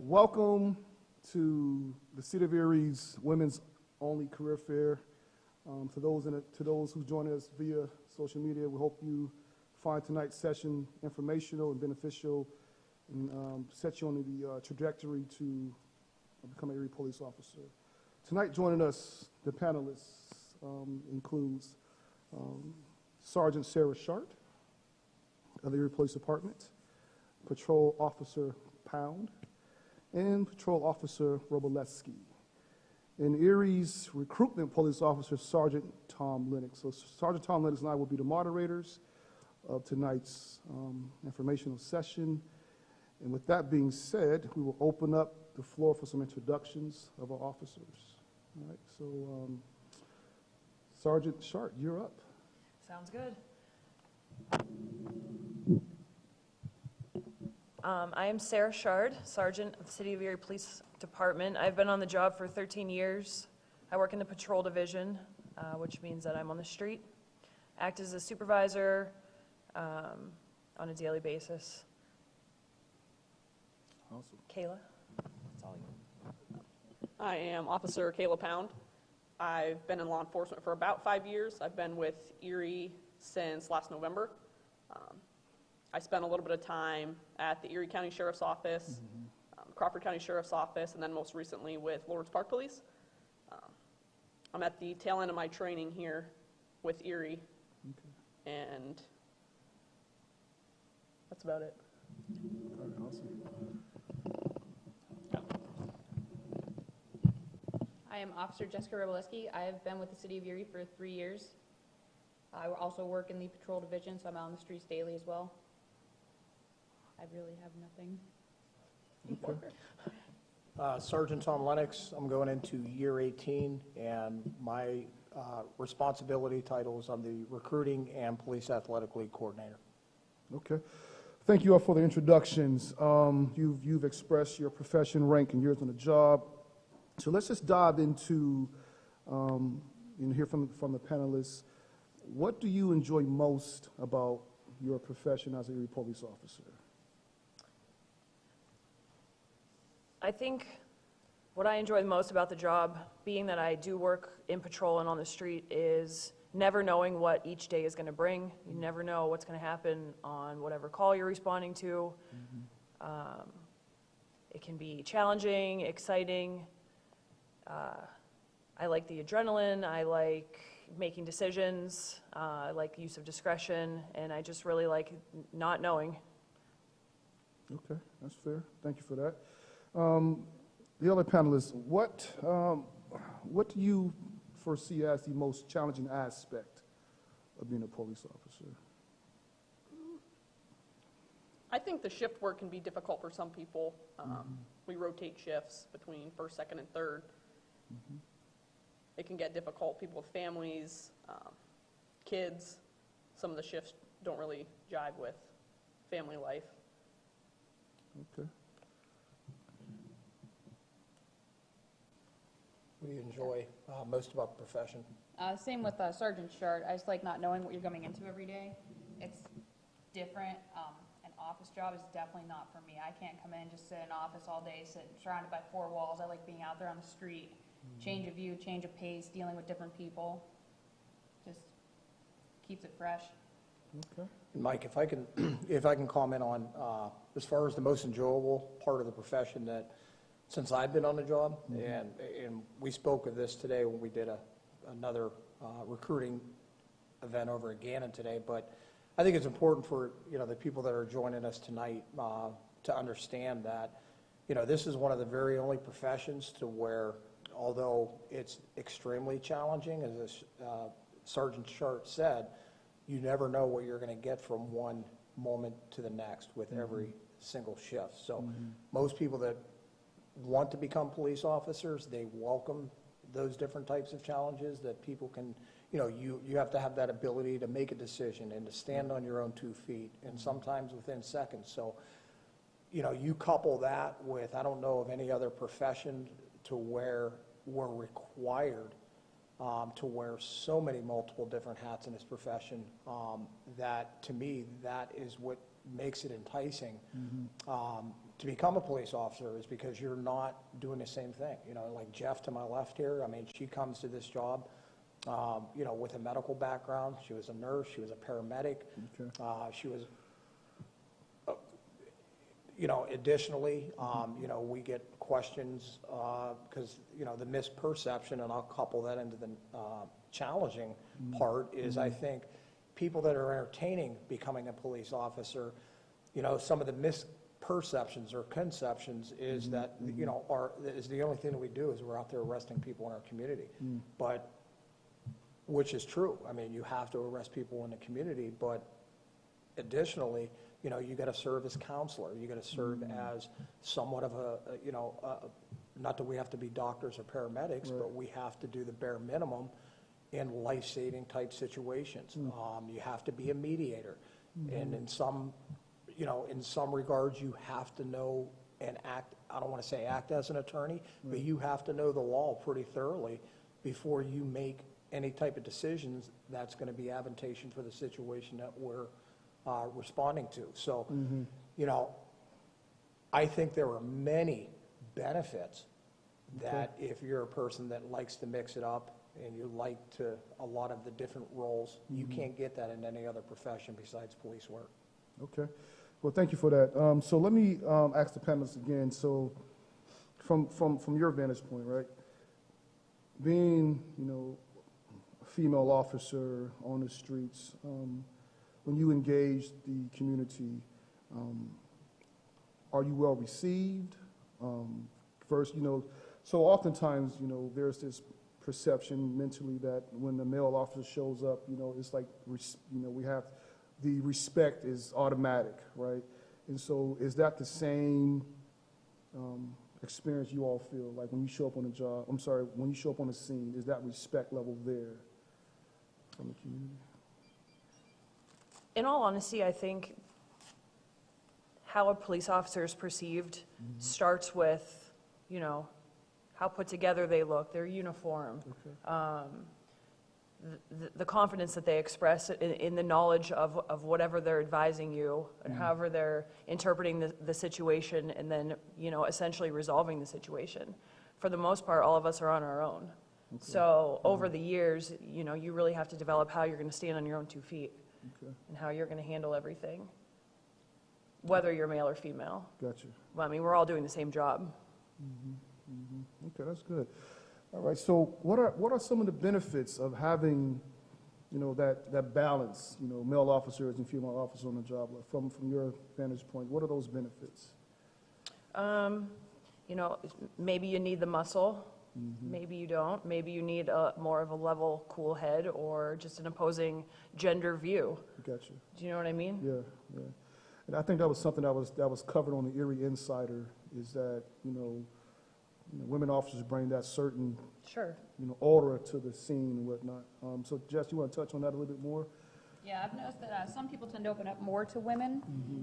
Welcome to the City of Erie's Women's Only Career Fair. To those who join us via social media, we hope you find tonight's session informational and beneficial and set you on the trajectory to become an Erie police officer. Tonight joining us, the panelists includes Sergeant Sarah Shart of the Erie Police Department, Patrol Officer Pound, and Patrol Officer Raboleski. And Erie's recruitment police officer, Sergeant Tom Lennox. So Sergeant Tom Lennox and I will be the moderators of tonight's informational session. And with that being said, we will open up the floor for some introductions of our officers. All right, so Sergeant Shart, you're up. Sounds good. I am Sarah Shard, Sergeant of the City of Erie Police Department. I've been on the job for 13 years. I work in the patrol division, which means that I'm on the street, act as a supervisor on a daily basis. Awesome. Kayla, that's all you. I am Officer Kayla Pound. I've been in law enforcement for about 5 years. I've been with Erie since last November. I spent a little bit of time at the Erie County Sheriff's Office, Crawford County Sheriff's Office, and then most recently with Lawrence Park Police. I'm at the tail end of my training here with Erie, and that's about it. All right, awesome. I am Officer Jessica Raboleski. I have been with the City of Erie for 3 years. I also work in the patrol division, so I'm out on the streets daily as well. I really have nothing. Okay. Sergeant Tom Lennox. I'm going into year 18, and my responsibility title is I'm the recruiting and police athletic league coordinator. Okay. Thank you all for the introductions. You've expressed your profession, rank, and years on the job. So let's just dive into, hear from the panelists. What do you enjoy most about your profession as a Erie police officer? I think what I enjoy the most about the job, being that I do work in patrol and on the street, is never knowing what each day is going to bring. You never know what's going to happen on whatever call you're responding to. It can be challenging, exciting. I like the adrenaline. I like making decisions. I like the use of discretion, and I just really like not knowing. Okay, that's fair. Thank you for that. The other panelists, what do you foresee as the most challenging aspect of being a police officer? I think the shift work can be difficult for some people. We rotate shifts between first, second, and third. It can get difficult. People with families, kids, some of the shifts don't really jive with family life. Okay. What do you enjoy most about the profession? Same with Sergeant Shard. I just like not knowing what you're coming into every day. It's different. An office job is definitely not for me. I can't come in and just sit in an office all day, sit surrounded by four walls. I like being out there on the street, change of view, change of pace, dealing with different people. Just keeps it fresh. Okay. Mike, if I can comment on as far as the most enjoyable part of the profession that since I've been on the job, and we spoke of this today when we did another recruiting event over at Gannon today, but I think it's important for the people that are joining us tonight to understand that this is one of the very only professions to where, although it's extremely challenging, as Sergeant Shart said, you never know what you're going to get from one moment to the next with every single shift. So most people that want to become police officers, they welcome those different types of challenges that people can, you have to have that ability to make a decision and to stand on your own 2 feet, and sometimes within seconds. So, you couple that with, I don't know of any other profession to where we're required to wear so many multiple different hats in this profession, that to me, that is what makes it enticing. to become a police officer is because you're not doing the same thing. You know, like Jeff to my left here, I mean, she comes to this job, you know, with a medical background. She was a nurse, she was a paramedic. Okay. She was, you know, additionally, you know, we get questions, because, you know, the misperception, and I'll couple that into the challenging part, is I think people that are entertaining becoming a police officer, you know, some of the misperceptions or conceptions is that, you know, is the only thing that we do is we're out there arresting people in our community. But, which is true. I mean, you have to arrest people in the community, but additionally, you know, you got to serve as counselor. You got to serve as somewhat of you know, not that we have to be doctors or paramedics, but we have to do the bare minimum in life-saving type situations. You have to be a mediator. And in some, you know, in some regards, you have to know and act, I don't want to say act as an attorney, but you have to know the law pretty thoroughly before you make any type of decisions that's going to be advantageous for the situation that we're responding to. So, you know, I think there are many benefits that if you're a person that likes to mix it up and you like to a lot of the different roles, you can't get that in any other profession besides police work. Okay. Well, thank you for that. So let me ask the panelists again. So from your vantage point, right, being, you know, a female officer on the streets, when you engage the community, are you well received? First, you know, so oftentimes, you know, there's this perception mentally that when the male officer shows up, you know, it's like, you know, we have the respect is automatic, right? And so is that the same experience you all feel like when you show up on a job? I'm sorry, when you show up on a scene, is that respect level there from the community? In all honesty, I think how a police officer is perceived starts with, you know, how put together they look, their uniform, the confidence that they express in the knowledge of whatever they're advising you, and however they're interpreting the situation, and then, you know, essentially resolving the situation. For the most part, all of us are on our own. So over the years, you know, you really have to develop how you're going to stand on your own 2 feet. And how you're going to handle everything, whether you're male or female. Gotcha. Well, I mean, we're all doing the same job. Okay, that's good. All right, so what are some of the benefits of having, you know, that balance, you know, male officers and female officers on the job? Like from your vantage point, what are those benefits? You know, maybe you need the muscle. Maybe you don't. Maybe you need more of a level, cool head, or just an opposing gender view. Gotcha. Do you know what I mean? Yeah. And I think that was something that was covered on the Erie Insider, is that, you know, women officers bring that certain, you know, aura to the scene and whatnot. So Jess, you want to touch on that a little bit more? Yeah, I've noticed that some people tend to open up more to women,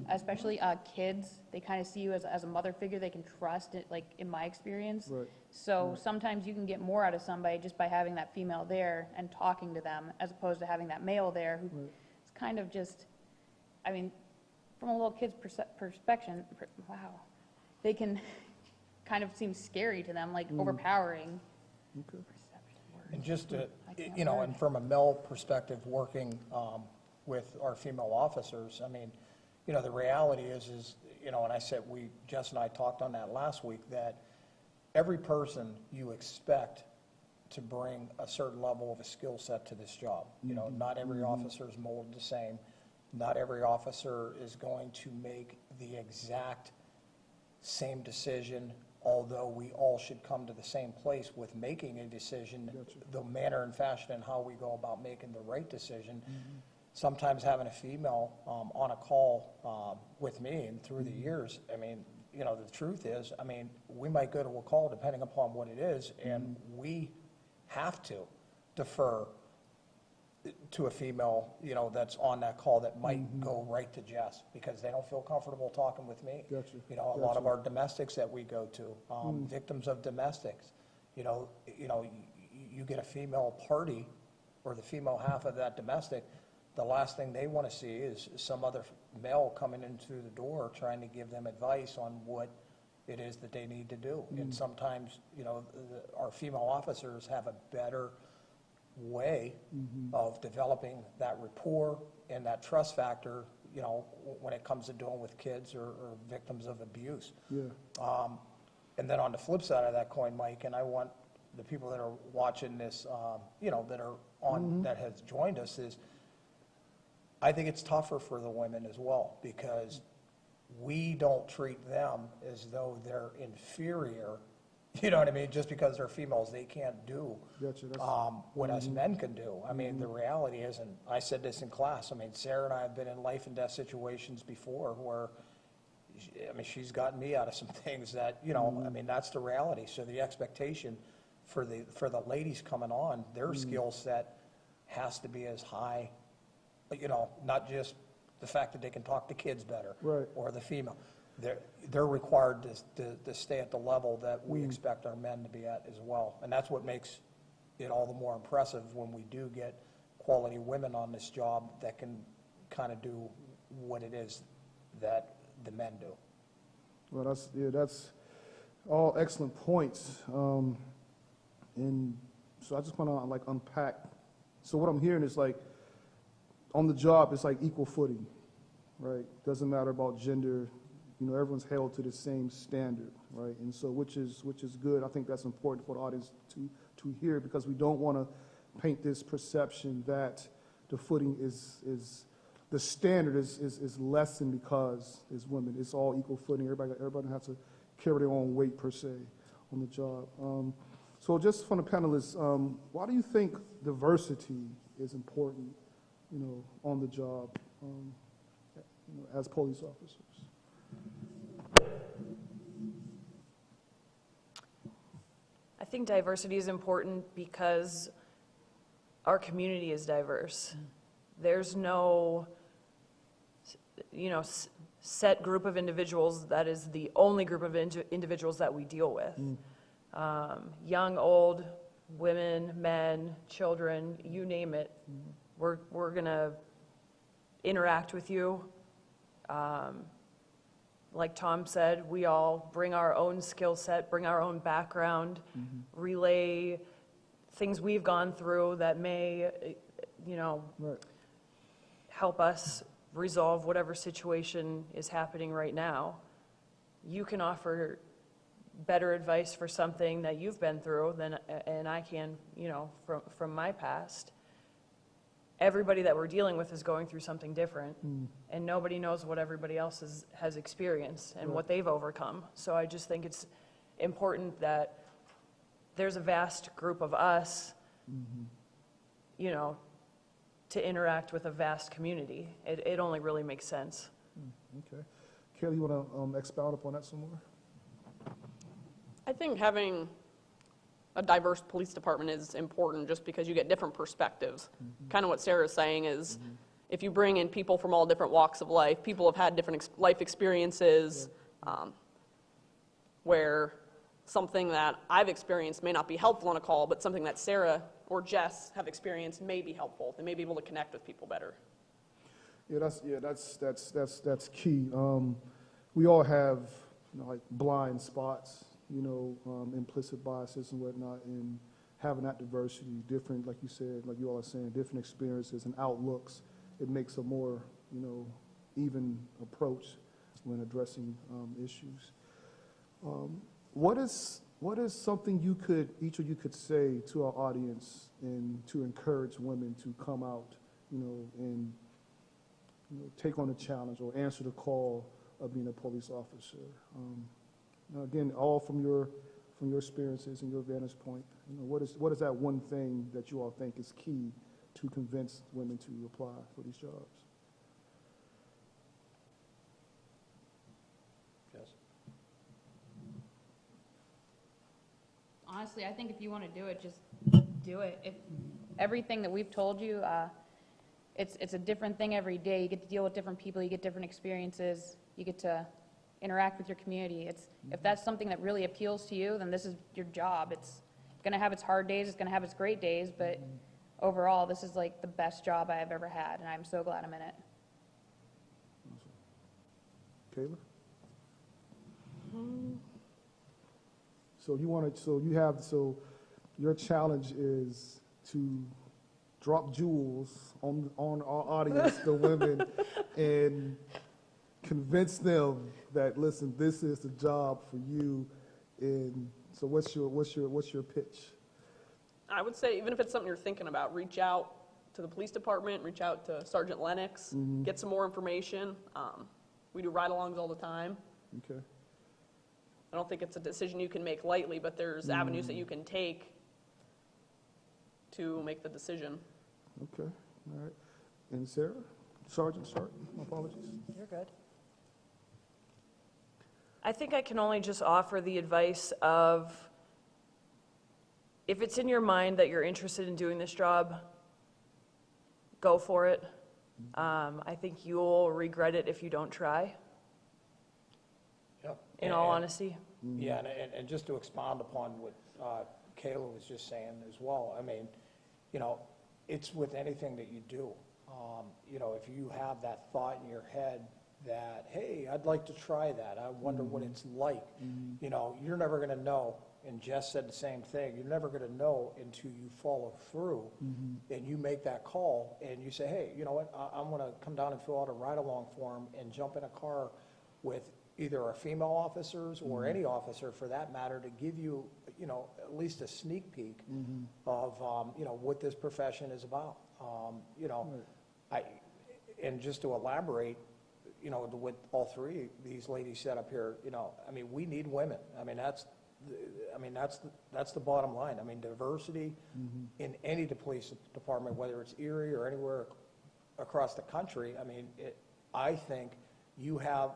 especially kids. They kind of see you as a mother figure they can trust, it, like in my experience. Right. So sometimes you can get more out of somebody just by having that female there and talking to them, as opposed to having that male there who is kind of just, I mean, from a little kid's perspective, wow, they can kind of seem scary to them, like overpowering. Okay. And just to, you know, and from a male perspective, working with our female officers, I mean, you know, the reality is, you know, and I said, Jess and I talked on that last week, that every person you expect to bring a certain level of a skill set to this job. You know, not every officer is molded the same. Not every officer is going to make the exact same decision, although we all should come to the same place with making a decision, the manner and fashion and how we go about making the right decision. Sometimes having a female on a call with me and through the years, I mean, you know, the truth is, I mean, we might go to a call depending upon what it is, and we have to defer to a female, you know, that's on that call that might go right to Jess because they don't feel comfortable talking with me. Gotcha. You know, a lot of our domestics that we go to, victims of domestics, you know, you get a female party or the female half of that domestic, the last thing they want to see is some other male coming in through the door trying to give them advice on what it is that they need to do. And sometimes, you know, our female officers have a better way of developing that rapport and that trust factor, you know, when it comes to dealing with kids or victims of abuse. Yeah. And then on the flip side of that coin, Mike, and I want the people that are watching this, you know, that are on, that has joined us, is I think it's tougher for the women as well, because we don't treat them as though they're inferior, you know what I mean, just because they're females, they can't do Gotcha, that's- what us men can do. I mean, the reality is, and I said this in class, I mean, Sarah and I have been in life and death situations before where, I mean, she's gotten me out of some things that, you know, I mean, that's the reality. So the expectation for the ladies coming on, their skill set has to be as high, you know, not just the fact that they can talk to kids better. Right. Or the female. They're required to stay at the level that we expect our men to be at as well. And that's what makes it all the more impressive when we do get quality women on this job that can kind of do what it is that the men do. Well, that's all excellent points. And so I just want to like unpack. So what I'm hearing is like, on the job, it's like equal footing, right? Doesn't matter about gender. You know, everyone's held to the same standard, right? And so, which is good. I think that's important for the audience to hear, because we don't want to paint this perception that the footing is the standard is lessened because it's women. It's all equal footing. Everybody has to carry their own weight per se on the job. So just from the panelists, why do you think diversity is important, you know, on the job, you know, as police officers? I think diversity is important because our community is diverse. There's no, you know, set group of individuals that is the only group of individuals that we deal with. Young, old, women, men, children, you name it. We're going to interact with you. Like Tom said, we all bring our own skill set, bring our own background, relay things we've gone through that may, you know, Right. help us resolve whatever situation is happening right now. You can offer better advice for something that you've been through than, and I can, you know, from my past. Everybody that we're dealing with is going through something different, and nobody knows what everybody else has experienced and what they've overcome. So I just think it's important that there's a vast group of us, you know, to interact with a vast community. It only really makes sense. Okay. Kayla, you want to expound upon that some more? I think having a diverse police department is important just because you get different perspectives. Kind of what Sarah's saying is, if you bring in people from all different walks of life, people have had different life experiences, where something that I've experienced may not be helpful on a call, but something that Sarah or Jess have experienced may be helpful. They may be able to connect with people better. That's key. We all have, you know, like blind spots, you know, implicit biases and whatnot, and having that diversity, different, like you said, like you all are saying, different experiences and outlooks, it makes a more, you know, even approach when addressing issues. What is something each of you could say to our audience and to encourage women to come out, you know, and, you know, take on the challenge or answer the call of being a police officer? Now, again, all from your experiences and your vantage point, you know, what is that one thing that you all think is key to convince women to apply for these jobs? Yes. Honestly, I think if you want to do it, just do it. If everything that we've told you, it's a different thing every day. You get to deal with different people, you get different experiences, you get to interact with your community. If that's something that really appeals to you, then this is your job. It's going to have its hard days, it's going to have its great days, but overall, this is like the best job I have ever had, and I'm so glad I'm in it. Kayla? So you want to, so your challenge is to drop jewels on our audience, the women, and convince them that, listen, this is the job for you. And so what's your pitch? I would say, even if it's something you're thinking about, reach out to the police department, reach out to Sergeant Lennox, get some more information. We do ride-alongs all the time. Okay. I don't think it's a decision you can make lightly, but there's avenues that you can take to make the decision. Okay, all right. And Sarah? Sergeant, start. My apologies. You're good. I think I can only just offer the advice of, if it's in your mind that you're interested in doing this job, go for it. I think you'll regret it if you don't try, Yep. in all honesty. Yeah, and just to expound upon what Kayla was just saying as well, I mean, you know, it's with anything that you do. You know, if you have that thought in your head that, hey, I'd like to try that, I wonder what it's like, you know, you're never going to know. And Jess said the same thing. You're never going to know until you follow through and you make that call and you say, hey, you know what, I'm going to come down and fill out a ride-along form and jump in a car with either our female officers or any officer for that matter to give you, you know, at least a sneak peek of, you know, what this profession is about. You know, and just to elaborate, you know, what all three these ladies said up here, you know, I mean, we need women. I mean, that's the bottom line. I mean, diversity in any police department, whether it's Erie or anywhere across the country, I mean, I think you have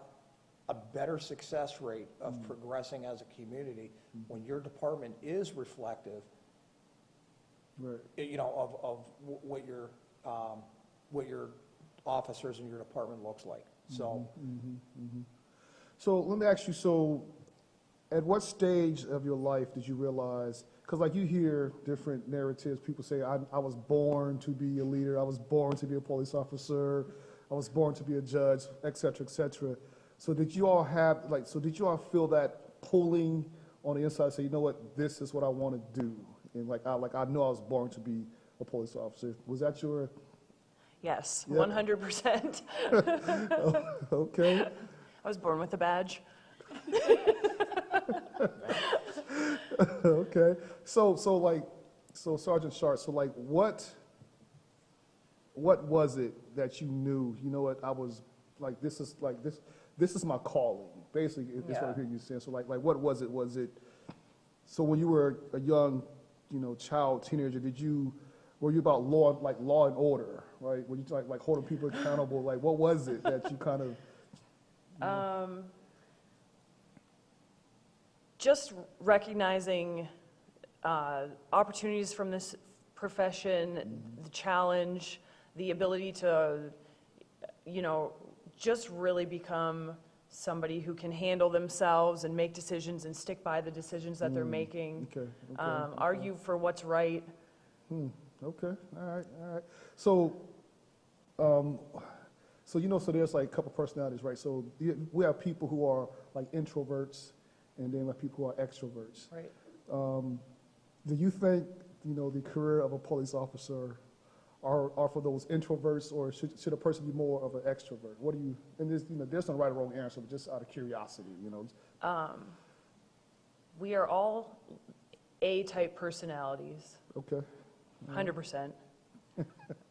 a better success rate of progressing as a community when your department is reflective, Right. you know, of what your officers in your department looks like. So, So let me ask you, so at what stage of your life did you realize, because like you hear different narratives, people say, I was born to be a leader, I was born to be a police officer, I was born to be a judge, et cetera, et cetera. So did you all have, like, so did you all feel that pulling on the inside, say, you know what, this is what I want to do? And I know I was born to be a police officer. Was that your? Yes, Yeah. 100%. Okay. I was born with a badge. Okay. So Sergeant Sharp, so like what was it that you knew, you know what, I was like, this is my calling. Basically, is what I hear you saying. So like what was it? Was it, so when you were a young, you know, child, teenager, were you about law and order, right? Were you like holding people accountable? Like what was it that you kind of? Just recognizing opportunities from this profession, the challenge, the ability to, you know, just really become somebody who can handle themselves and make decisions and stick by the decisions that they're making. Okay. Argue for what's right. Okay. All right. So, you know, so there's like a couple personalities, right? So we have people who are like introverts, and then we have people who are extroverts. Right. Do you think, you know, the career of a police officer are for those introverts, or should a person be more of an extrovert? What do you? And there's, you know, there's no right or wrong answer, but just out of curiosity, you know. We are all A-type personalities. Okay. 100%.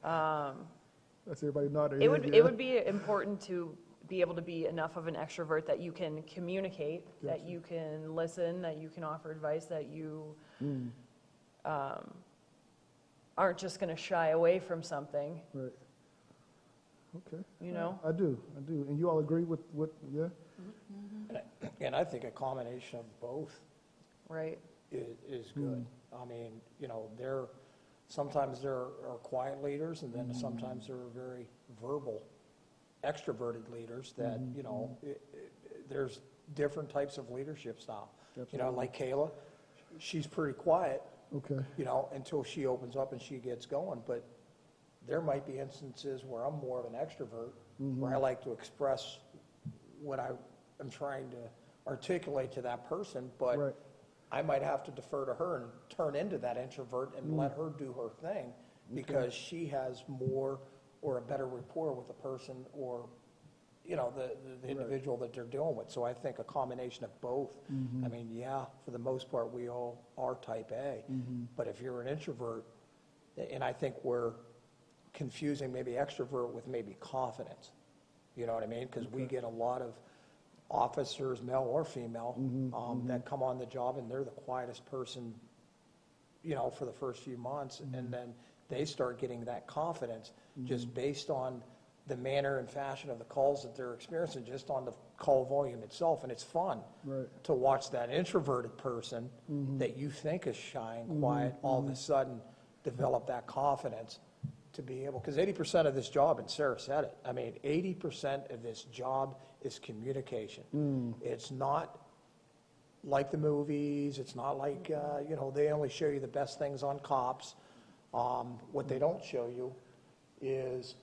That's everybody nodding. It would be important to be able to be enough of an extrovert that you can communicate, that you can listen, that you can offer advice, that you aren't just going to shy away from something. Right. Okay. You know? I do. And you all agree with what? Yeah. and I think a combination of both Right. is good. I mean, you know, sometimes there are quiet leaders, and then sometimes there are very verbal, extroverted leaders that, you know, there's different types of leadership style. Absolutely. You know, like Kayla, she's pretty quiet, Okay. you know, until she opens up and she gets going. But there might be instances where I'm more of an extrovert, where I like to express what I'm trying to articulate to that person, Right. but I might have to defer to her and turn into that introvert and let her do her thing, because she has more or a better rapport with the person, or, you know, the individual that they're dealing with. So I think a combination of both. I mean, yeah, for the most part, we all are type A. But if you're an introvert, and I think we're confusing maybe extrovert with maybe confidence. You know what I mean? Because we get a lot of officers, male or female, that come on the job and they're the quietest person, you know, for the first few months. And then they start getting that confidence just based on the manner and fashion of the calls that they're experiencing, just on the call volume itself. And it's fun to watch that introverted person that you think is shy and quiet all of a sudden develop that confidence to be able, because 80% of this job, and Sarah said it, I mean, 80% of this job is communication. It's not like the movies, it's not like, you know, they only show you the best things on cops. What they don't show you is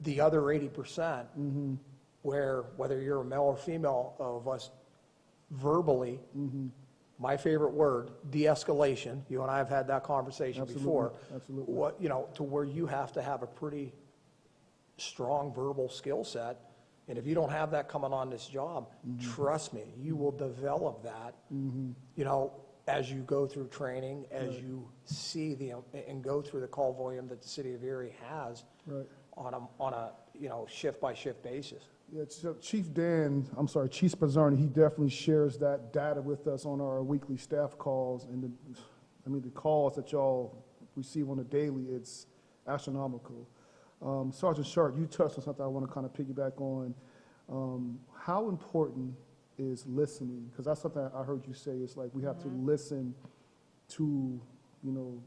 the other 80%, where whether you're a male or female of us verbally, my favorite word, de-escalation. You and I have had that conversation before. Absolutely. What, you know, to where you have to have a pretty strong verbal skill set. And if you don't have that coming on this job, trust me, you will develop that, you know, as you go through training, as you see and go through the call volume that the city of Erie has on a, you know, shift by shift basis. Yeah, so Chief Spazzarni, he definitely shares that data with us on our weekly staff calls, and the calls that y'all receive on a daily, it's astronomical. Sergeant Sharp, you touched on something I want to kind of piggyback on. How important is listening? Because that's something I heard you say, it's like we have to listen to, you know,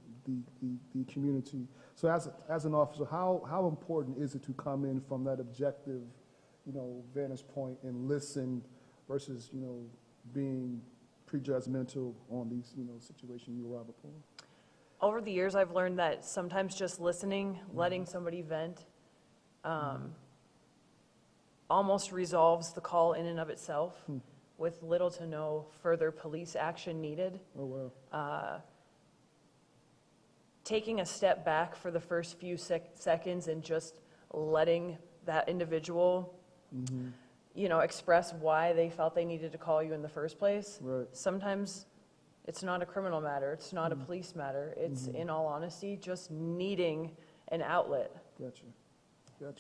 the community. So as an officer, how important is it to come in from that objective, you know, vantage point and listen versus, you know, being prejudgmental on these, you know, situations you arrive upon? Over the years, I've learned that sometimes just listening, letting somebody vent, almost resolves the call in and of itself with little to no further police action needed. Oh, wow. Taking a step back for the first few seconds and just letting that individual, you know, express why they felt they needed to call you in the first place. Right. Sometimes it's not a criminal matter. It's not a police matter. It's, in all honesty, just needing an outlet. Gotcha.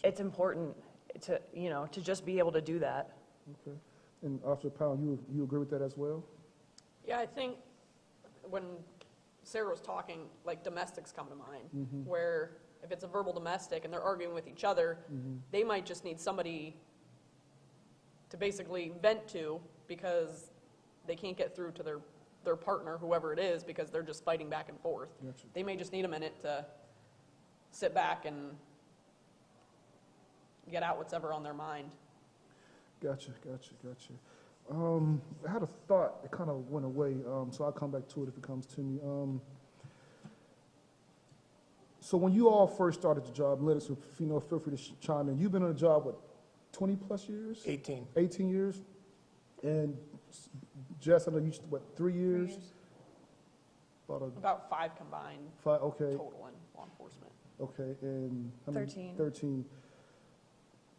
It's important to, you know, to just be able to do that. Okay. And Officer Powell, you agree with that as well? Yeah, I think when Sarah was talking, like domestics come to mind, where if it's a verbal domestic and they're arguing with each other, they might just need somebody to basically vent to because they can't get through to their partner, whoever it is, because they're just fighting back and forth. Gotcha. They may just need a minute to sit back and get out whatever on their mind. Gotcha. I had a thought, it kind of went away, so I'll come back to it if it comes to me. So when you all first started the job, let us, you know, feel free to chime in. You've been on the job, what, 20 plus years? 18. 18 years? And Jess, I know you, what, 3 years? About 5 combined Okay, total in law enforcement. okay, and how many? 13. 13.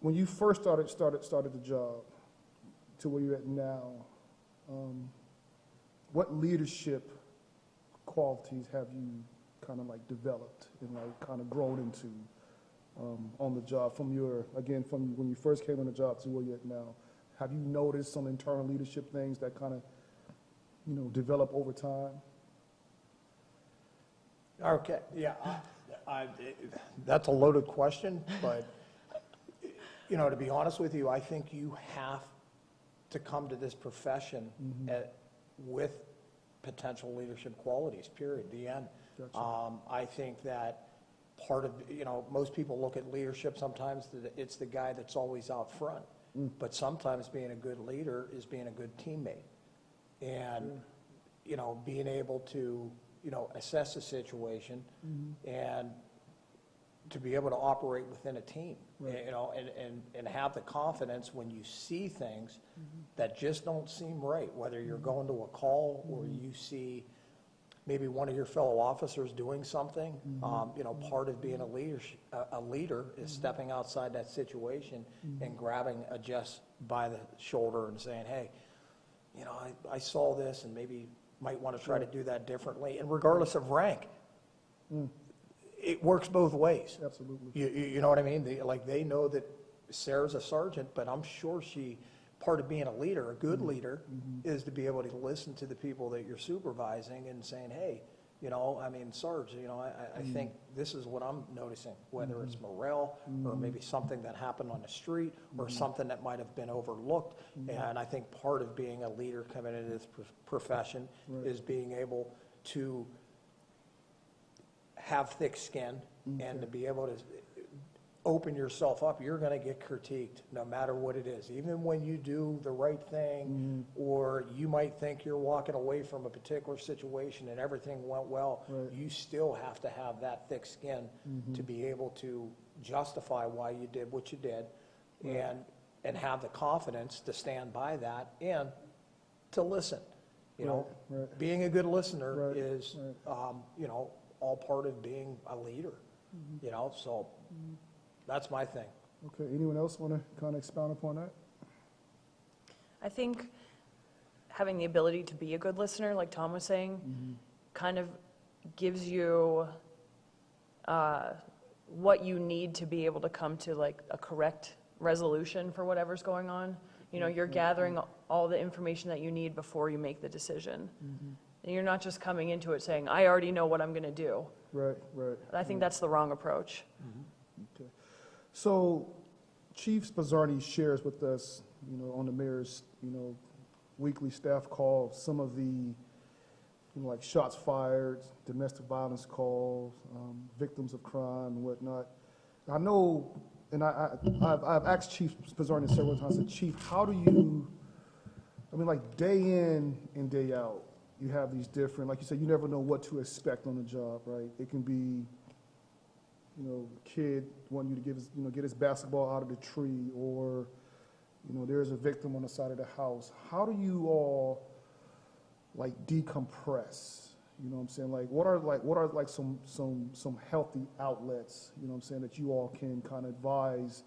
When you first started the job to where you're at now, what leadership qualities have you kind of like developed and like kind of grown into on the job from when you first came on the job to where you're at now? Have you noticed some internal leadership things that kind of, you know, develop over time? Okay, yeah, that's a loaded question, but, you know, to be honest with you, I think you have to come to this profession with potential leadership qualities, period, the end. Gotcha. I think that part of, you know, most people look at leadership, sometimes it's the guy that's always out front, but sometimes being a good leader is being a good teammate. And you know, being able to, you know, assess the situation and to be able to operate within a team, you know, and have the confidence when you see things that just don't seem right, whether you're going to a call or you see maybe one of your fellow officers doing something. You know, part of being a leader is stepping outside that situation and grabbing a Jess by the shoulder and saying, hey, you know, I saw this and maybe might want to try to do that differently. And regardless of rank, it works both ways. Absolutely. You know what I mean? They know that Sarah's a sergeant, but I'm sure part of being a leader, a good leader, is to be able to listen to the people that you're supervising and saying, hey, you know, I mean, Sarge, you know, I think this is what I'm noticing, whether it's morale or maybe something that happened on the street or something that might have been overlooked. And I think part of being a leader coming into this profession is being able to have thick skin and to be able to open yourself up. You're going to get critiqued no matter what it is. Even when you do the right thing or you might think you're walking away from a particular situation and everything went well, you still have to have that thick skin to be able to justify why you did what you did and have the confidence to stand by that and to listen. You know, being a good listener is, you know, all part of being a leader, you know, so that's my thing. Okay, anyone else want to kind of expound upon that? I think having the ability to be a good listener, like Tom was saying, kind of gives you what you need to be able to come to like a correct resolution for whatever's going on. You know, you're gathering all the information that you need before you make the decision. And you're not just coming into it saying, I already know what I'm going to do. Right. I think that's the wrong approach. Okay. So Chief Spazzardi shares with us, you know, on the mayor's, you know, weekly staff call, some of the, you know, like shots fired, domestic violence calls, victims of crime and whatnot. I know, and I've asked Chief Spazzardi several times, I said, Chief, how do you, I mean, like day in and day out, you have these different, like you said, you never know what to expect on the job, right? It can be, you know, a kid wanting you to give his, you know, get his basketball out of the tree, or, you know, there's a victim on the side of the house. How do you all like decompress? You know what I'm saying? Like, what are like some healthy outlets, you know what I'm saying, that you all can kind of advise,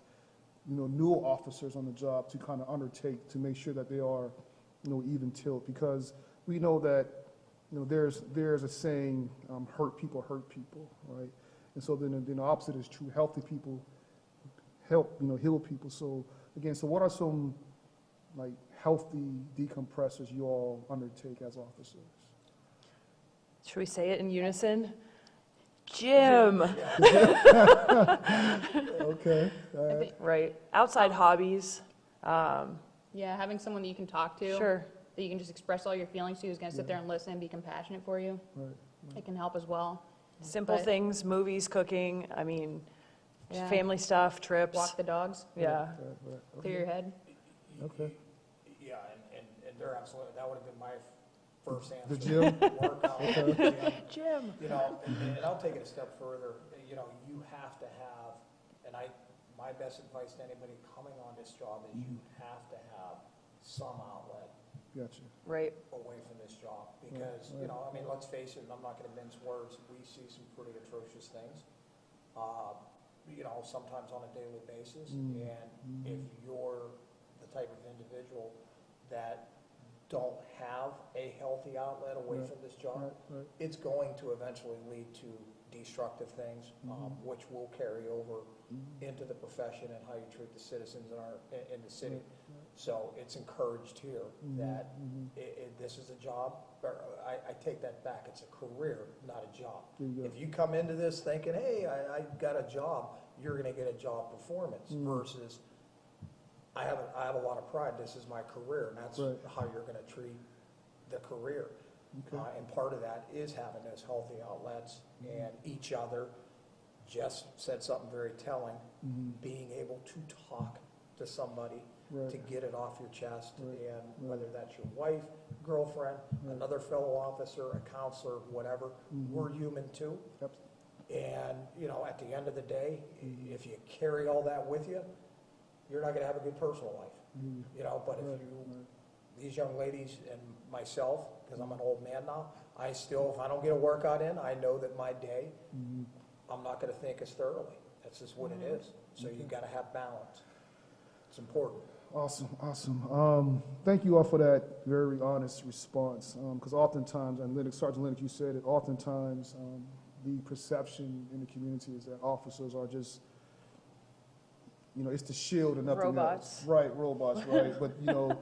you know, new officers on the job to kind of undertake to make sure that they are, you know, even tilt? Because we know that, you know, there's a saying, hurt people, right? And so then the opposite is true. Healthy people help, you know, heal people. So again, so what are some like healthy decompressors you all undertake as officers? Should we say it in unison? Gym. Okay. Right. Outside hobbies. Yeah, having someone that you can talk to. Sure. That you can just express all your feelings to, who's going to sit there and listen and be compassionate for you. Right. It can help as well. Simple But- things, movies, cooking, I mean, Yeah. family stuff, trips. Walk the dogs, Yeah. Right. clear your head. Okay. Yeah, and they're absolutely, that would have been my first answer. The gym? Workout. Gym. You know, and I'll take it a step further. You know, you have to have, and my best advice to anybody coming on this job is you have to have some outlet Gotcha. Right. away from this job. Because, you know, I mean, let's face it, and I'm not gonna mince words, we see some pretty atrocious things, you know, sometimes on a daily basis. And if you're the type of individual that don't have a healthy outlet away from this job, Right. it's going to eventually lead to destructive things, which will carry over into the profession and how you treat the citizens in the city. So it's encouraged here that this is a job, or I take that back, it's a career, not a job. There you go. If you come into this thinking, hey, I got a job, you're gonna get a job performance versus I have a lot of pride, this is my career, and that's Right. how you're gonna treat the career. Okay. And part of that is having those healthy outlets and each other. Jess said something very telling, being able to talk to somebody Right. to get it off your chest. Right. And whether that's your wife, girlfriend, another fellow officer, a counselor, whatever, we're human too. Yep. And, you know, at the end of the day, if you carry all that with you, you're not going to have a good personal life. You know, but if these young ladies and myself, because I'm an old man now, I still, if I don't get a workout in, I know that my day, I'm not going to think as thoroughly. That's just what it is. So you got to have balance. It's important. Awesome. Thank you all for that very honest response. Because oftentimes, and Sergeant Lennox, you said it, oftentimes the perception in the community is that officers are just, you know, it's the shield and nothing Robots. else. Right, robots, right. But, your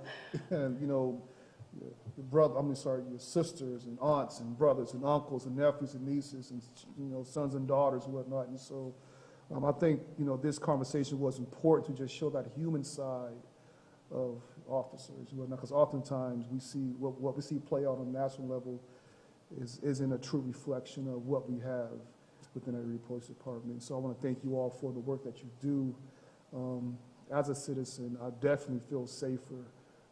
sisters and aunts and brothers and uncles and nephews and nieces and, you know, sons and daughters and whatnot. And so I think, you know, this conversation was important to just show that human side of officers and whatnot, because oftentimes we see what we see play out on the national level isn't a true reflection of what we have within every police department. So I want to thank you all for the work that you do. As a citizen, I definitely feel safer,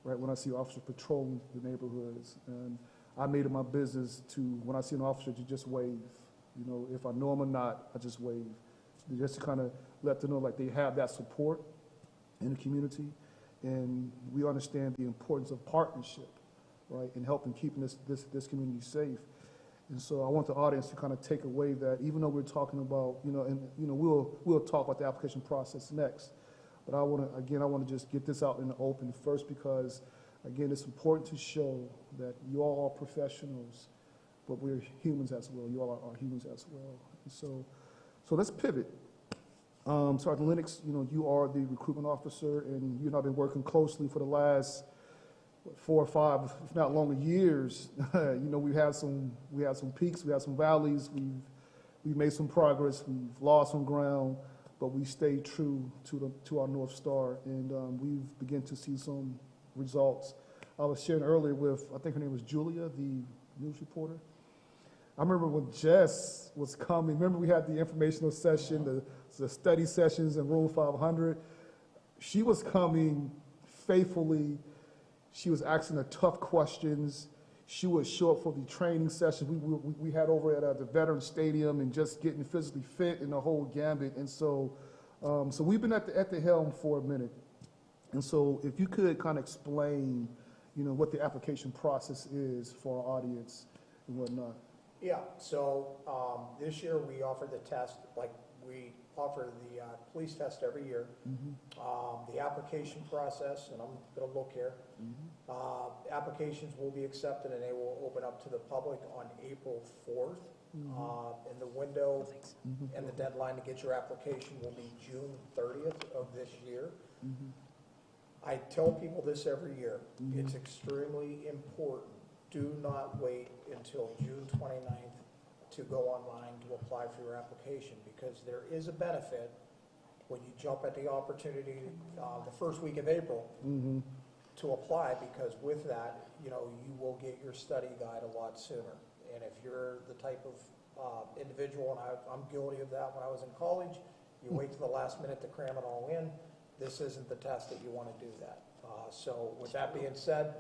right, when I see officers patrolling the neighborhoods. And I made it my business to, when I see an officer, to just wave. You know, if I know them or not, I just wave. Just to kind of let them know, like, they have that support in the community. And we understand the importance of partnership, right, in helping keeping this community safe. And so I want the audience to kind of take away that, even though we're talking about, you know, and, you know, we'll talk about the application process next. But I want to just get this out in the open first, because, again, it's important to show that you all are professionals, but we're humans as well. You all are humans as well. And so let's pivot. Sergeant Lennox, you know, you are the recruitment officer, and you and I have been working closely for the last 4 or 5, if not longer, years. You know, we had some peaks, we had some valleys, we've made some progress, we've lost some ground, but we stayed true to our North Star, and we've begun to see some results. I was sharing earlier with, I think her name was Julia, the news reporter. I remember when Jess was coming, remember we had the informational session, the study sessions in room 500. She was coming faithfully. She was asking the tough questions. She would show up for the training sessions we had over at the Veteran Stadium, and just getting physically fit in the whole gambit. And so we've been at the helm for a minute. And so if you could kind of explain, you know, what the application process is for our audience and whatnot. Yeah, so this year we offered the test, like we offer the police test every year. The application process, and I'm going to look here, applications will be accepted and they will open up to the public on April 4th. And the window and the deadline to get your application will be June 30th of this year. I tell people this every year. It's extremely important. Do not wait until June 29th to go online to apply for your application, because there is a benefit when you jump at the opportunity the first week of April to apply, because with that, you know, you will get your study guide a lot sooner. And if you're the type of individual, and I'm guilty of that when I was in college, you wait to the last minute to cram it all in, this isn't the test that you want to do that. So with that being said,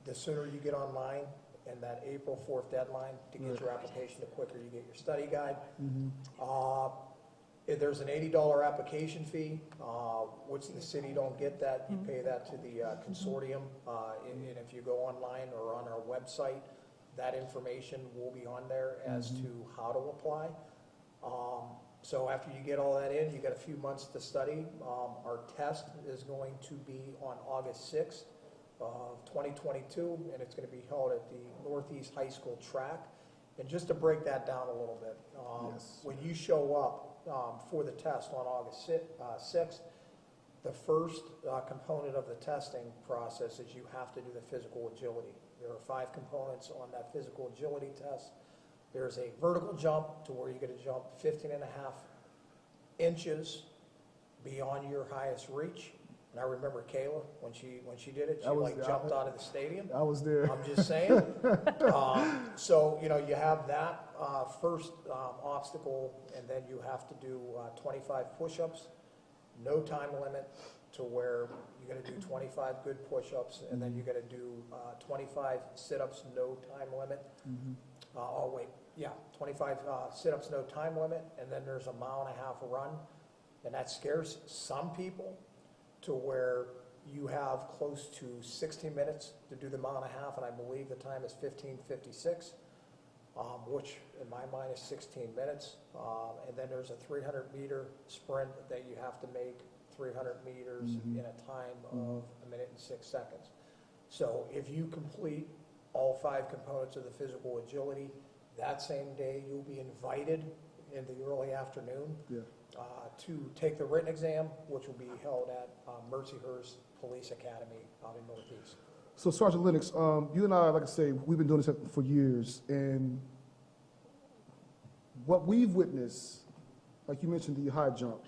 the sooner you get online and that April 4th deadline to get your application, the quicker you get your study guide. There's an $80 application fee, which the city don't get that. You pay that to the consortium. And if you go online or on our website, that information will be on there as to how to apply. So after you get all that in, you got a few months to study. Our test is going to be on August 6th. Of 2022, and it's going to be held at the Northeast High School track. And just to break that down a little bit, when you show up for the test on August 6th, the first component of the testing process is you have to do the physical agility. There are 5 components on that physical agility test. There's a vertical jump, to where you're going to jump 15.5 inches beyond your highest reach. And I remember Kayla, when she did it, she jumped out of the stadium. I was there. I'm just saying. So, you know, you have that first obstacle, and then you have to do 25 push-ups, no time limit, to where you gotta do 25 good push-ups, and then you gotta do 25 sit-ups, no time limit. Oh, wait, yeah, 25 sit-ups, no time limit, and then there's a 1.5 mile run. And that scares some people to where you have close to 60 minutes to do the 1.5 miles, and I believe the time is 15:56, which in my mind is 16 minutes. And then there's a 300-meter sprint that you have to make 300 meters in a time of 1 minute and 6 seconds. So if you complete all 5 components of the physical agility, that same day you'll be invited in the early afternoon to take the written exam, which will be held at Mercyhurst Police Academy out in Northeast. So Sergeant Lennox, you and I, like I say, we've been doing this for years, and what we've witnessed, like you mentioned the high jump,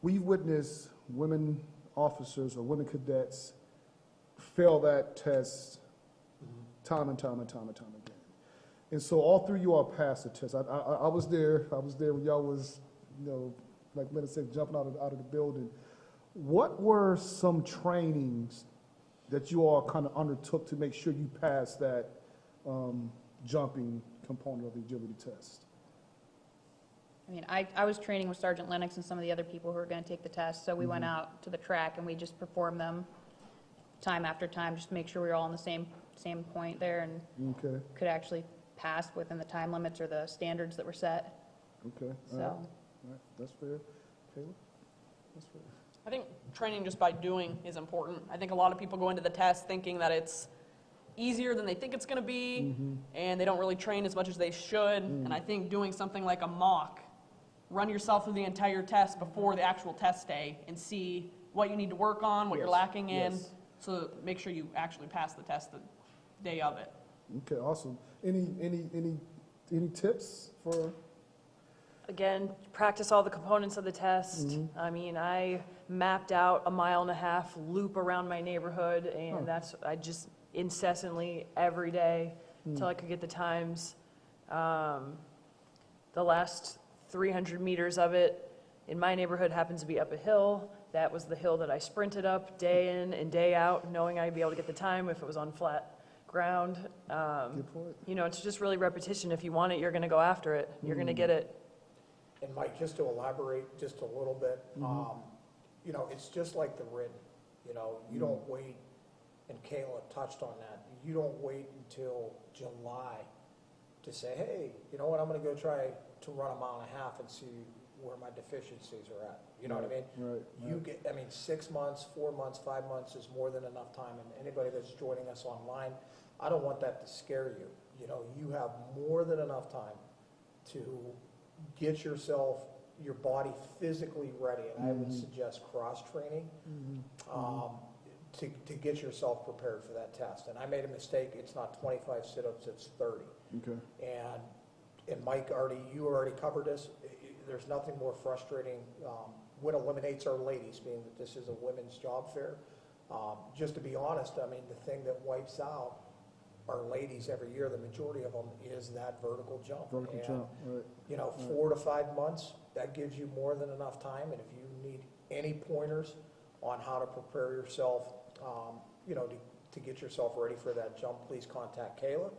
we've witnessed women officers or women cadets fail that test time and time and time and time again. And so all 3 of you all passed the test. I was there when y'all was, like Lennox said, jumping out of the building. What were some trainings that you all kind of undertook to make sure you passed that jumping component of the agility test? I mean, I was training with Sergeant Lennox and some of the other people who were going to take the test, so we went out to the track and we just performed them time after time, just to make sure we were all on the same point there and could actually pass within the time limits or the standards that were set. Okay. So. All right. That's fair. Caleb? That's fair. I think training just by doing is important. I think a lot of people go into the test thinking that it's easier than they think it's going to be, and they don't really train as much as they should. And I think doing something like a mock, run yourself through the entire test before the actual test day and see what you need to work on, what you're lacking in, so make sure you actually pass the test the day of it. Okay, awesome. Any tips for? Again, practice all the components of the test. I mean, I mapped out a 1.5 mile loop around my neighborhood, and I just incessantly every day until I could get the times. The last 300 meters of it in my neighborhood happens to be up a hill. That was the hill that I sprinted up day in and day out, knowing I'd be able to get the time if it was on flat ground. Good point. It's just really repetition. If you want it, you're going to go after it. You're going to get it. And Mike, just to elaborate just a little bit, it's just like the written. You don't wait, and Kayla touched on that, you don't wait until July to say, hey, you know what, I'm going to go try to run 1.5 miles and see where my deficiencies are at. You know what I mean? Right. 6 months, 4 months, 5 months is more than enough time. And anybody that's joining us online, I don't want that to scare you. You have more than enough time to get your body physically ready. And I would suggest cross-training to get yourself prepared for that test. And I made a mistake. It's not 25 sit-ups, it's 30. Okay. And Mike, you already covered this. There's nothing more frustrating. What eliminates our ladies, being that this is a women's job fair. Just to be honest, the thing that wipes out our ladies every year, the majority of them, is that vertical jump. Right. 4 to 5 months, that gives you more than enough time. And if you need any pointers on how to prepare yourself, to get yourself ready for that jump, please contact Kayla.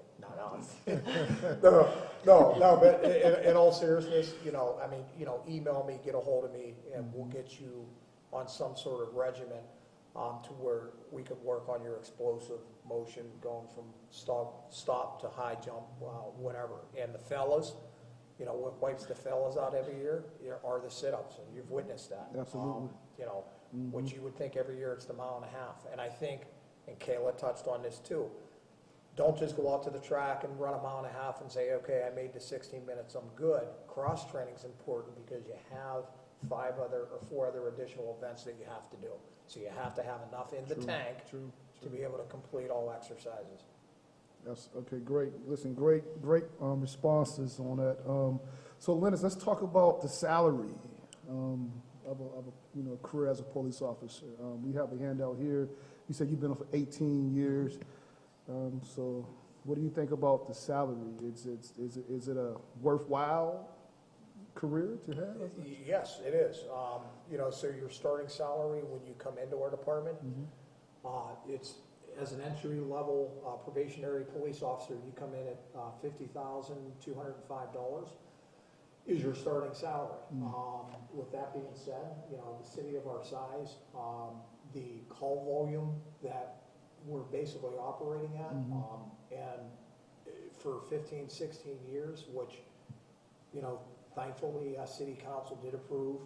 No, but in all seriousness, email me, get a hold of me, and we'll get you on some sort of regimen to where we could work on your explosive motion going from stop to high jump, whatever. And the fellas, what wipes the fellas out every year are the sit-ups, and you've witnessed that. Absolutely. What you would think every year it's the 1.5 miles. And I think, and Kayla touched on this too, don't just go out to the track and run 1.5 miles and say, okay, I made the 16 minutes, I'm good. Cross-training is important because you have 4 other additional events that you have to do. So you have to have enough in the tank to be able to complete all exercises. Yes. Okay. Great. Listen. Great responses on that. So, Lennox, let's talk about the salary of a career as a police officer. We have a handout here. You said you've been on for 18 years. So, what do you think about the salary? Is it a worthwhile career to have? Yes, it is. You know, so your starting salary when you come into our department, it's, as an entry-level probationary police officer, you come in at $50,205 is your starting salary. With that being said, you know, the city of our size, the call volume that we're basically operating at, and for 15, 16 years, which, you know, thankfully, city council did approve,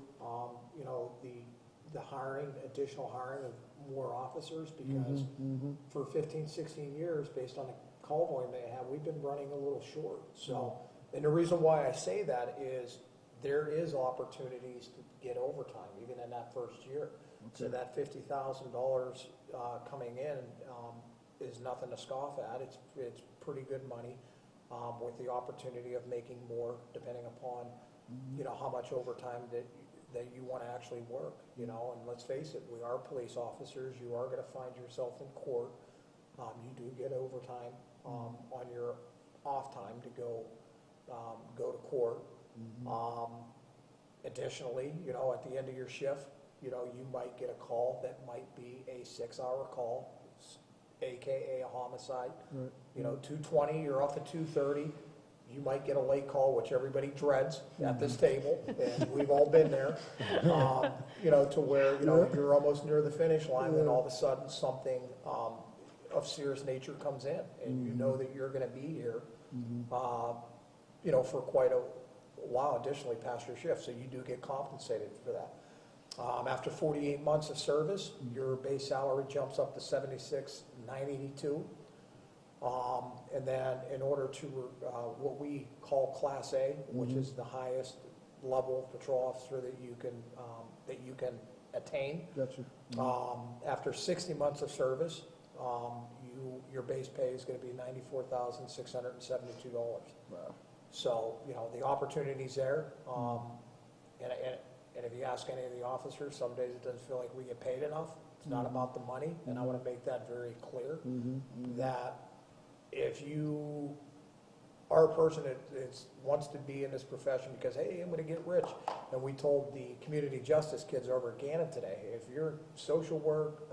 you know, the hiring, additional hiring of more officers, because for 15, 16 years, based on the call volume they have, we've been running a little short. So, and the reason why I say that is there is opportunities to get overtime, even in that first year. So that $50,000 coming in is nothing to scoff at. It's pretty good money, with the opportunity of making more depending upon, you know, how much overtime that you want to actually work, you know. And let's face it, we are police officers. You are going to find yourself in court. You do get overtime on your off time to go to court. Additionally, you know, at the end of your shift, you know, you might get a call that might be a 6-hour call, AKA a homicide. Right. You know, 2:20, you're up at 2:30. You might get a late call, which everybody dreads at this table, and we've all been there. You know, to where, you know, you're almost near the finish line, and all of a sudden something of serious nature comes in, and you know that you're going to be here, you know, for quite a while additionally past your shift, so you do get compensated for that. After 48 months of service, your base salary jumps up to $76,982. And then in order to, what we call Class A, which is the highest level patrol officer that you can attain. Gotcha. After 60 months of service, your base pay is going to be $94,672. Wow. So, you know, the opportunity's there. And if you ask any of the officers, some days it doesn't feel like we get paid enough. It's not about the money, and I want to make that very clear, that if you are a person that wants to be in this profession because, hey, I'm going to get rich, and we told the community justice kids over at Gannon today, if you're social work,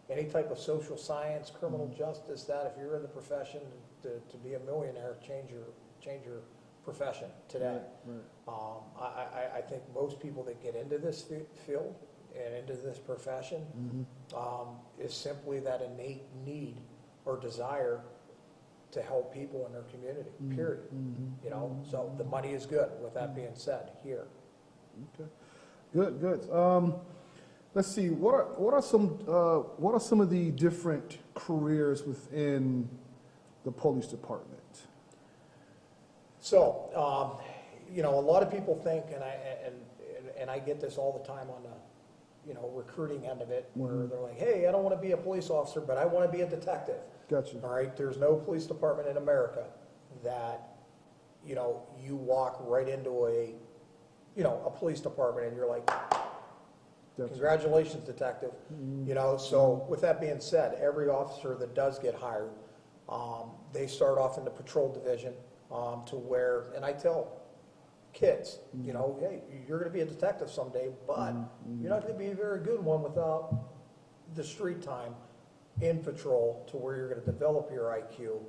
any type of social science, criminal justice, that if you're in the profession to be a millionaire, change your profession today. Right. I think most people that get into this field and into this profession is simply that innate need or desire to help people in their community, period. You know, so the money is good, with that being said, here. Okay. Good. Let's see, what are some of the different careers within the police department? So, you know, a lot of people think, and I get this all the time on the, you know, recruiting end of it, where they're like, hey, I don't want to be a police officer, but I want to be a detective. Gotcha. All right, there's no police department in America that, you know, you walk right into a police department and you're like, Gotcha. Congratulations, detective. You know, so with that being said, every officer that does get hired, they start off in the patrol division, to where, and I tell kids, you know, hey, you're going to be a detective someday, but you're not going to be a very good one without the street time in patrol, to where you're going to develop your IQ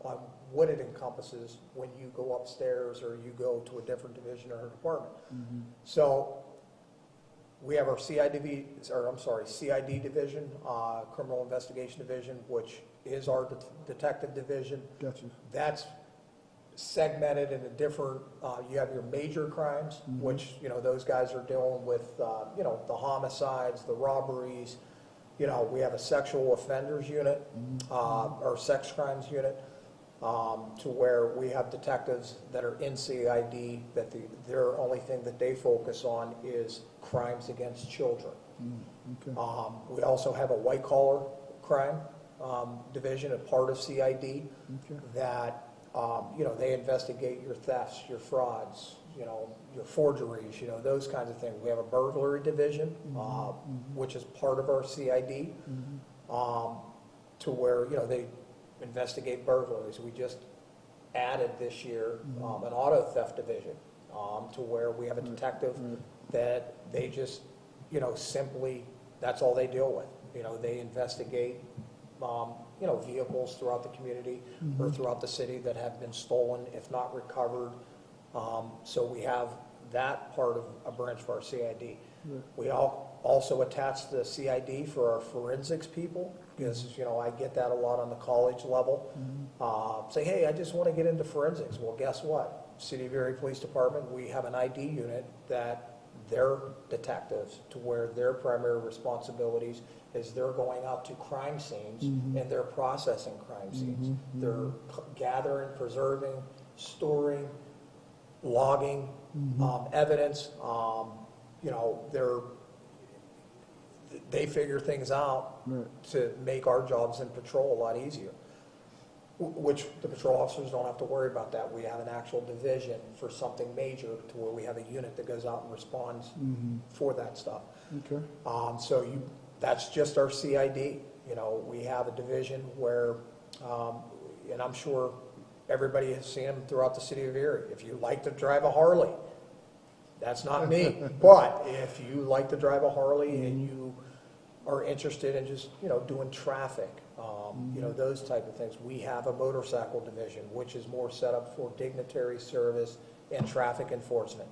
on what it encompasses when you go upstairs or you go to a different division or department. So we have our CID division, Criminal Investigation Division, which is our detective division. Gotcha. That's segmented into different, you have your major crimes, which, you know, those guys are dealing with, you know, the homicides, the robberies. You know, we have a sexual offenders unit, or sex crimes unit, to where we have detectives that are in CID, that their only thing that they focus on is crimes against children. Okay. We also have a white collar crime division, a part of CID, that you know, they investigate your thefts, your frauds, you know, your forgeries, you know, those kinds of things. We have a burglary division, which is part of our CID, to where, you know, they investigate burglaries. We just added this year an auto theft division, to where we have a detective that they just, simply, that's all they deal with. They investigate, vehicles throughout the community or throughout the city that have been stolen, if not recovered. So we have that part of a branch for our CID. We also attach the CID for our forensics people, because, I get that a lot on the college level. Say, hey, I just want to get into forensics. Well, guess what? City of Erie Police Department, we have an ID unit that they're detectives, to where their primary responsibilities is they're going out to crime scenes and they're processing crime scenes. They're gathering, preserving, storing, logging evidence. They figure things out to make our jobs in patrol a lot easier, which the patrol officers don't have to worry about that. We have an actual division for something major, to where we have a unit that goes out and responds for that stuff. Okay. That's just our CID. We have a division where, and I'm sure everybody has seen them throughout the city of Erie. If you like to drive a Harley, that's not me. But if you like to drive a Harley and you are interested in just, doing traffic, those type of things, we have a motorcycle division, which is more set up for dignitary service and traffic enforcement.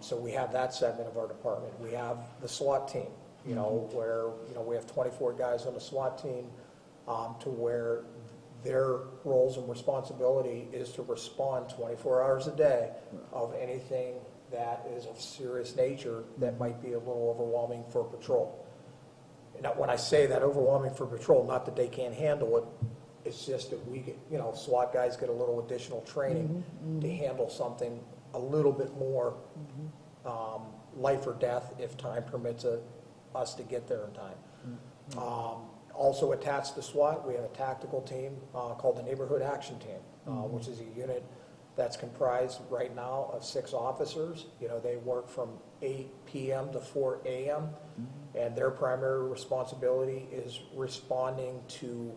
So we have that segment of our department. We have the SWAT team, where, we have 24 guys on the SWAT team, to where their roles and responsibility is to respond 24 hours a day of anything that is of serious nature that might be a little overwhelming for patrol. Now, when I say that overwhelming for patrol, not that they can't handle it, it's just that we get, SWAT guys get a little additional training to handle something a little bit more life or death, if time permits us to get there in time. Also attached to SWAT, we have a tactical team called the Neighborhood Action Team, which is a unit that's comprised right now of 6 officers. They work from 8 p.m. to 4 a.m., and their primary responsibility is responding to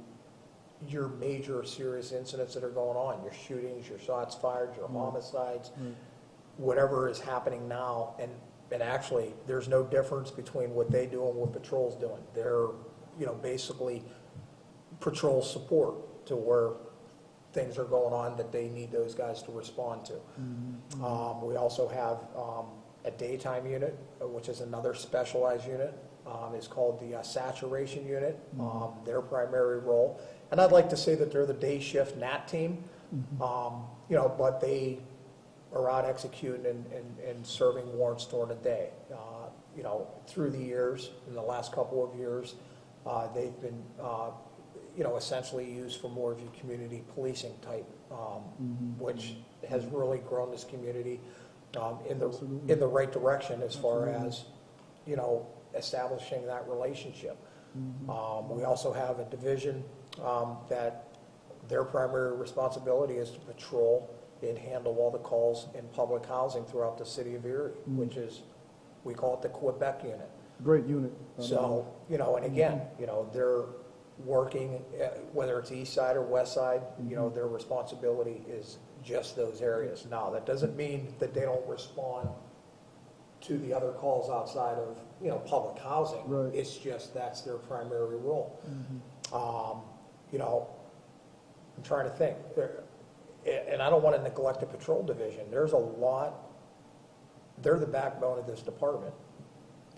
your major serious incidents that are going on, your shootings, your shots fired, your homicides, whatever is happening now. And actually, there's no difference between what they do and what patrol's doing. They're, basically patrol support to where things are going on that they need those guys to respond to. We also have a daytime unit, which is another specialized unit. It's called the saturation unit, their primary role. And I'd like to say that they're the day shift NAT team, but they are out executing and serving warrants during the day. Through the years, in the last couple of years, they've been, essentially used for more of your community policing type, which has really grown this community in the right direction as far as, establishing that relationship. We also have a division that their primary responsibility is to patrol and handle all the calls in public housing throughout the city of Erie, which is, we call it the Quebec unit. Great unit. So, and again, they're working, whether it's east side or west side, their responsibility is just those areas. Now, that doesn't mean that they don't respond to the other calls outside of, public housing. Right. It's just that's their primary role. I'm trying to think. And I don't want to neglect the patrol division. There's a lot, they're the backbone of this department,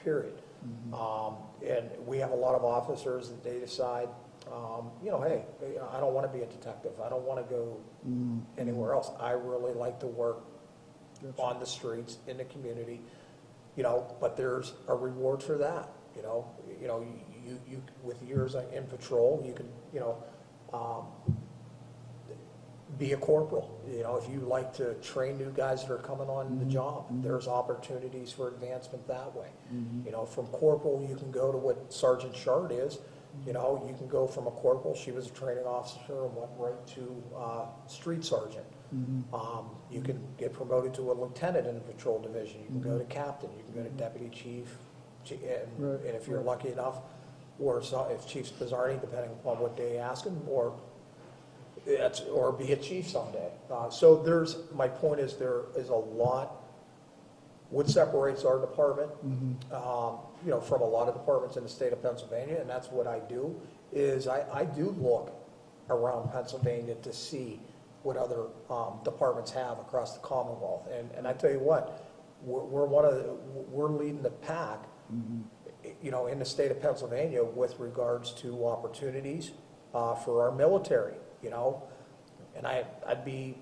period. And we have a lot of officers that they decide, hey, I don't want to be a detective. I don't want to go anywhere else. I really like to work on the streets, in the community, but there's a reward for that. You with years in patrol, you can, be a corporal. If you like to train new guys that are coming on the job, there's opportunities for advancement that way. From corporal, you can go to what Sergeant Shard is. You can go from a corporal, she was a training officer, and went right to street sergeant. You can get promoted to a lieutenant in the patrol division. You can go to captain. You can go to deputy chief, and if you're lucky enough, or if Chief Spizzardi, depending upon what day you ask him, or or be a chief someday. So my point is there is a lot, what separates our department, from a lot of departments in the state of Pennsylvania, and that's what I do, is I do look around Pennsylvania to see what other departments have across the Commonwealth. And I tell you what, we're leading the pack, in the state of Pennsylvania with regards to opportunities for our military, and I'd be,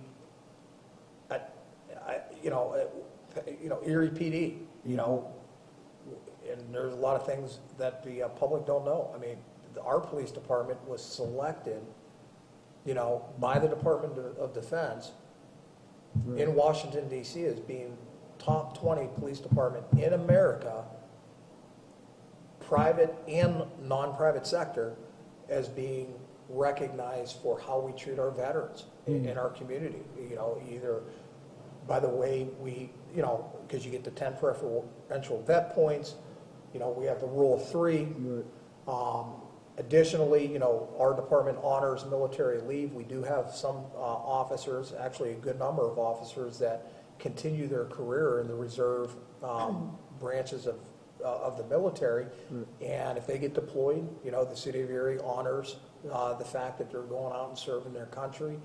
Erie PD, and there's a lot of things that the public don't know. I mean, our police department was selected, by the Department of Defense in Washington DC as being top 20 police department in America, private and non-private sector, as being recognized for how we treat our veterans in our community. Either by the way we, because you get the 10 preferential vet points, we have the rule of 3. Additionally, our department honors military leave. We do have some officers, actually a good number of officers, that continue their career in the reserve branches of the military. And if they get deployed, the city of Erie honors the fact that they're going out and serving their country.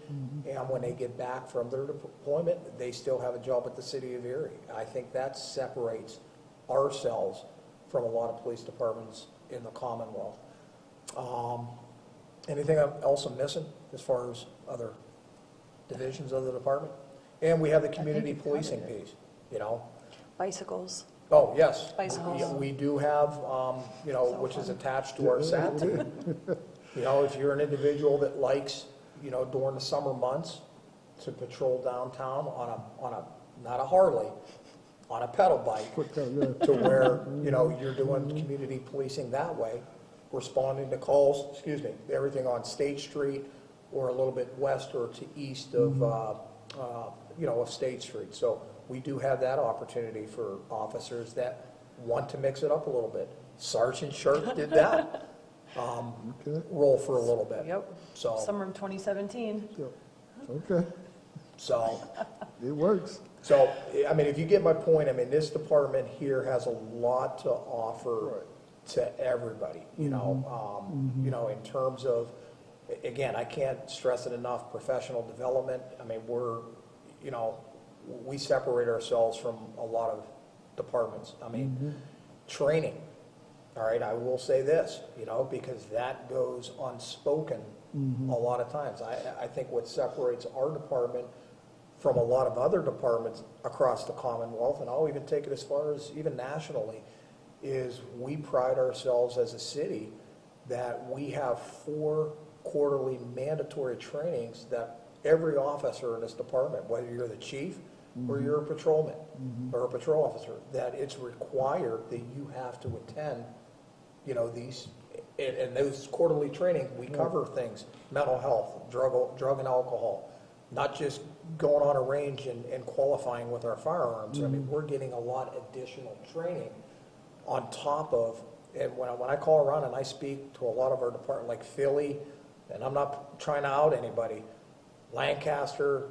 And when they get back from their deployment, they still have a job at the city of Erie. I think that separates ourselves from a lot of police departments in the Commonwealth. Anything else I'm missing as far as other divisions of the department? And we have the community policing piece, Bicycles. Oh, yes. Bicycles. We do have, which is attached to our SAT team. If you're an individual that likes, during the summer months to patrol downtown on a, not a Harley, on a pedal bike, to where, you're doing community policing that way, responding to calls, everything on State Street or a little bit west or to east of, of State Street. So we do have that opportunity for officers that want to mix it up a little bit. Sergeant Sharp did that role for a little bit. Yep. So Summer of 2017. Okay, so it works. so I mean, if you get my point, I mean, this department here has a lot to offer to everybody. In terms of, again, I can't stress it enough. Professional development. I mean, we separate ourselves from a lot of departments. I mean, training. All right, I will say this, because that goes unspoken a lot of times. I think what separates our department from a lot of other departments across the Commonwealth, and I'll even take it as far as even nationally, is we pride ourselves as a city that we have 4 quarterly mandatory trainings that every officer in this department, whether you're the chief or you're a patrolman or a patrol officer, that it's required that you have to attend, these, and those quarterly trainings, we cover things, mental health, drug and alcohol, not just going on a range and qualifying with our firearms. I mean, we're getting a lot additional training on top of, and when I call around and I speak to a lot of our department, like Philly, and I'm not trying to out anybody, Lancaster,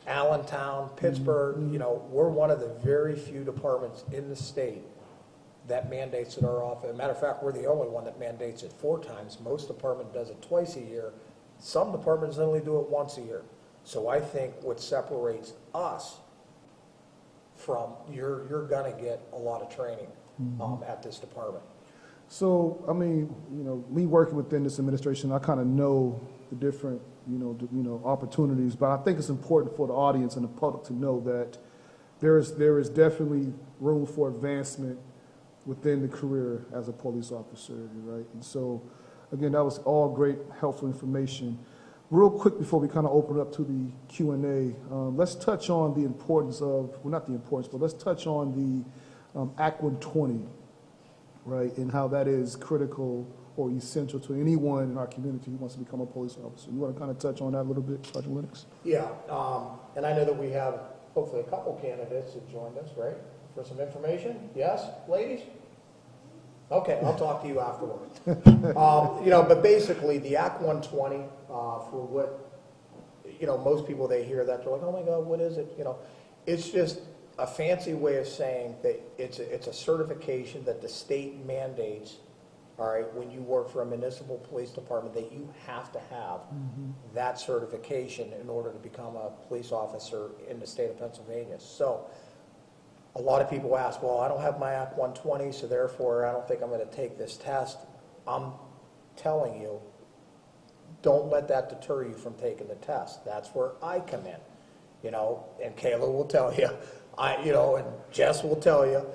Allentown, Pittsburgh, we're one of the very few departments in the state that mandates it our office. As a matter of fact, we're the only one that mandates it 4 times. Most departments does it twice a year. Some departments only do it once a year. So I think what separates us from, you're gonna get a lot of training at this department. So, I mean, me working within this administration, I kind of know the different, opportunities, but I think it's important for the audience and the public to know that there is definitely room for advancement within the career as a police officer, right? And so, again, that was all great, helpful information. Real quick before we kind of open up to the Q&A, let's touch on the importance of, well, not the importance, but let's touch on the Act 120, right, and how that is critical or essential to anyone in our community who wants to become a police officer. You want to kind of touch on that a little bit, Sergeant Lennox? Yeah, and I know that we have hopefully a couple candidates that joined us, right, for some information. Yes, ladies? Okay, I'll talk to you afterwards. But basically, the Act 120, for what, most people, they hear that, they're like, oh my God, what is it? It's just a fancy way of saying that it's a certification that the state mandates, all right, when you work for a municipal police department, that you have to have that certification in order to become a police officer in the state of Pennsylvania. So a lot of people ask, well, I don't have my Act 120, so therefore I don't think I'm going to take this test. I'm telling you, don't let that deter you from taking the test. That's where I come in, and Kayla will tell you, and Jess will tell you,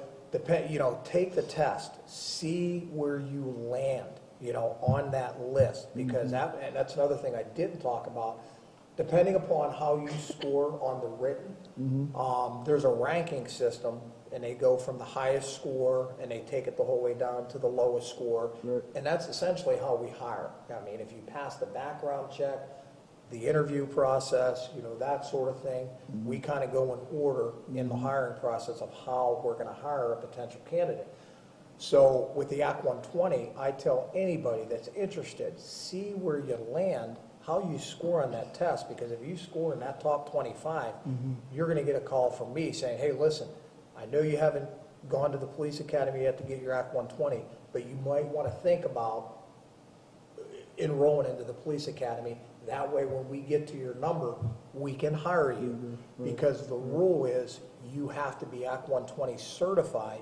take the test, see where you land, on that list, because and that's another thing I didn't talk about. Depending upon how you score on the written, there's a ranking system, and they go from the highest score, and they take it the whole way down to the lowest score, and that's essentially how we hire. I mean, if you pass the background check, the interview process, that sort of thing, we kind of go in order in the hiring process of how we're going to hire a potential candidate. So with the Act 120, I tell anybody that's interested, see where you land, how you score on that test, because if you score in that top 25, you're going to get a call from me saying, hey, listen, I know you haven't gone to the police academy yet to get your Act 120, but you might want to think about enrolling into the police academy. That way, when we get to your number, we can hire you, because the rule is you have to be Act 120 certified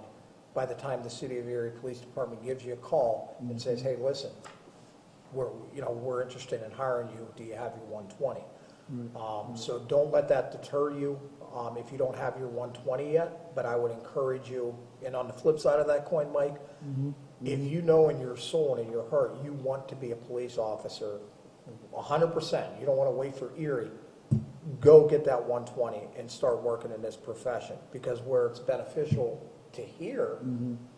by the time the City of Erie Police Department gives you a call and says, hey, listen, we're interested in hiring you. Do you have your 120? So don't let that deter you if you don't have your 120 yet, but I would encourage you, and on the flip side of that coin, Mike, if you know in your soul and in your heart you want to be a police officer, 100%, you don't want to wait for Erie, go get that 120 and start working in this profession, because where it's beneficial to hear,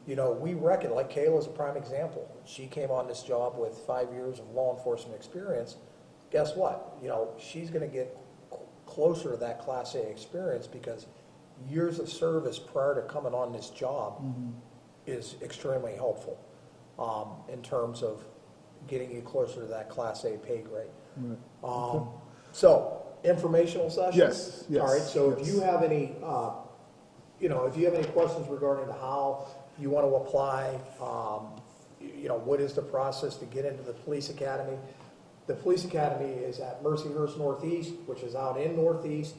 we reckon, like Kayla's a prime example. She came on this job with 5 years of law enforcement experience. Guess what? She's going to get closer to that Class A experience, because years of service prior to coming on this job is extremely helpful in terms of getting you closer to that Class A pay grade. So, informational session? Yes. All right, so if you have any, if you have any questions regarding how you want to apply, what is the process to get into the police academy? The police academy is at Mercyhurst Northeast, which is out in Northeast.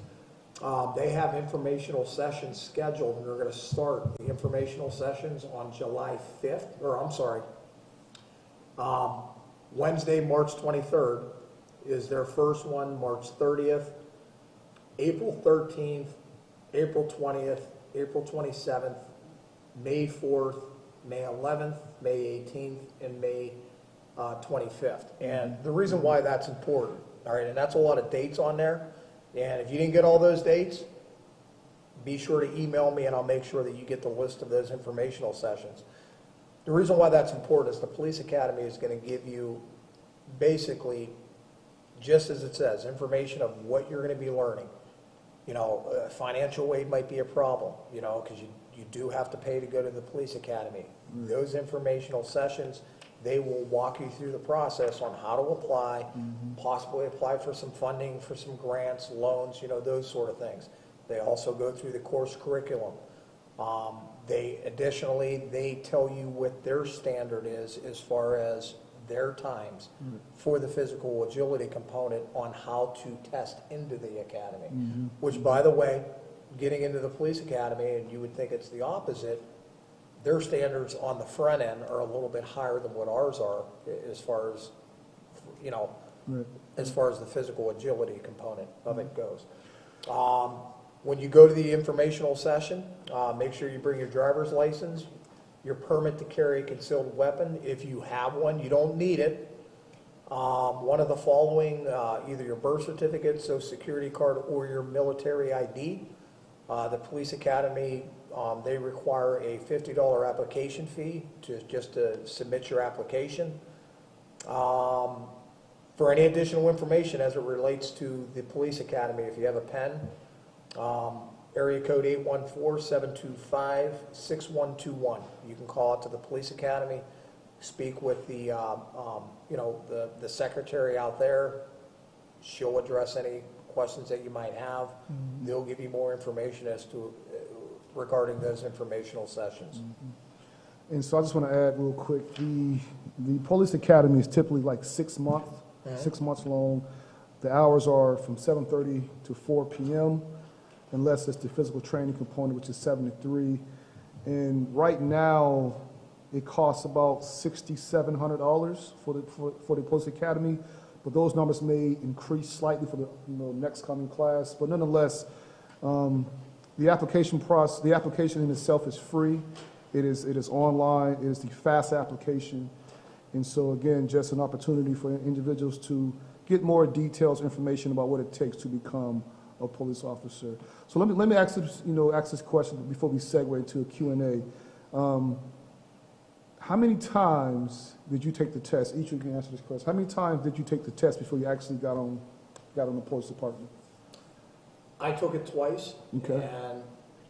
They have informational sessions scheduled, and they're going to start the informational sessions on July 5th, Wednesday, March 23rd is their first one, March 30th, April 13th, April 20th, April 27th, May 4th, May 11th, May 18th, and May 25th. And the reason why that's important, all right, and that's a lot of dates on there, and if you didn't get all those dates, be sure to email me and I'll make sure that you get the list of those informational sessions. The reason why that's important is the police academy is going to give you basically, just as it says, information of what you're going to be learning. Financial aid might be a problem, because you do have to pay to go to the police academy. Those informational sessions, they will walk you through the process on how to apply, possibly apply for some funding, for some grants, loans, those sort of things. They also go through the course curriculum. They tell you what their standard is as far as their times for the physical agility component on how to test into the academy, which, by the way, getting into the police academy, and you would think it's the opposite, their standards on the front end are a little bit higher than what ours are as far as, as far as the physical agility component of it goes. When you go to the informational session, make sure you bring your driver's license, your permit to carry a concealed weapon. If you have one, you don't need it. One of the following, either your birth certificate, social security card, or your military ID. The police academy, they require a $50 application fee just to submit your application. For any additional information as it relates to the police academy, if you have a pen, Area code 814-725-6121. You can call out to the police academy, speak with the, the secretary out there. She'll address any questions that you might have. They'll give you more information as to regarding those informational sessions. And so I just want to add real quick, the police academy is typically like 6 months, 6 months long. The hours are from 7:30 to 4 p.m., unless it's the physical training component, which is 7 to 3. And right now, it costs about $6,700 for the police academy, but those numbers may increase slightly for the next coming class. But nonetheless, the application process, the application in itself is free. It is online. It is the fast application. And so again, just an opportunity for individuals to get more details, information about what it takes to become a police officer. So let me ask this, ask this question before we segue into a Q&A. How many times did you take the test? Each of you can answer this question. How many times did you take the test before you actually got on the police department? I took it twice. Okay.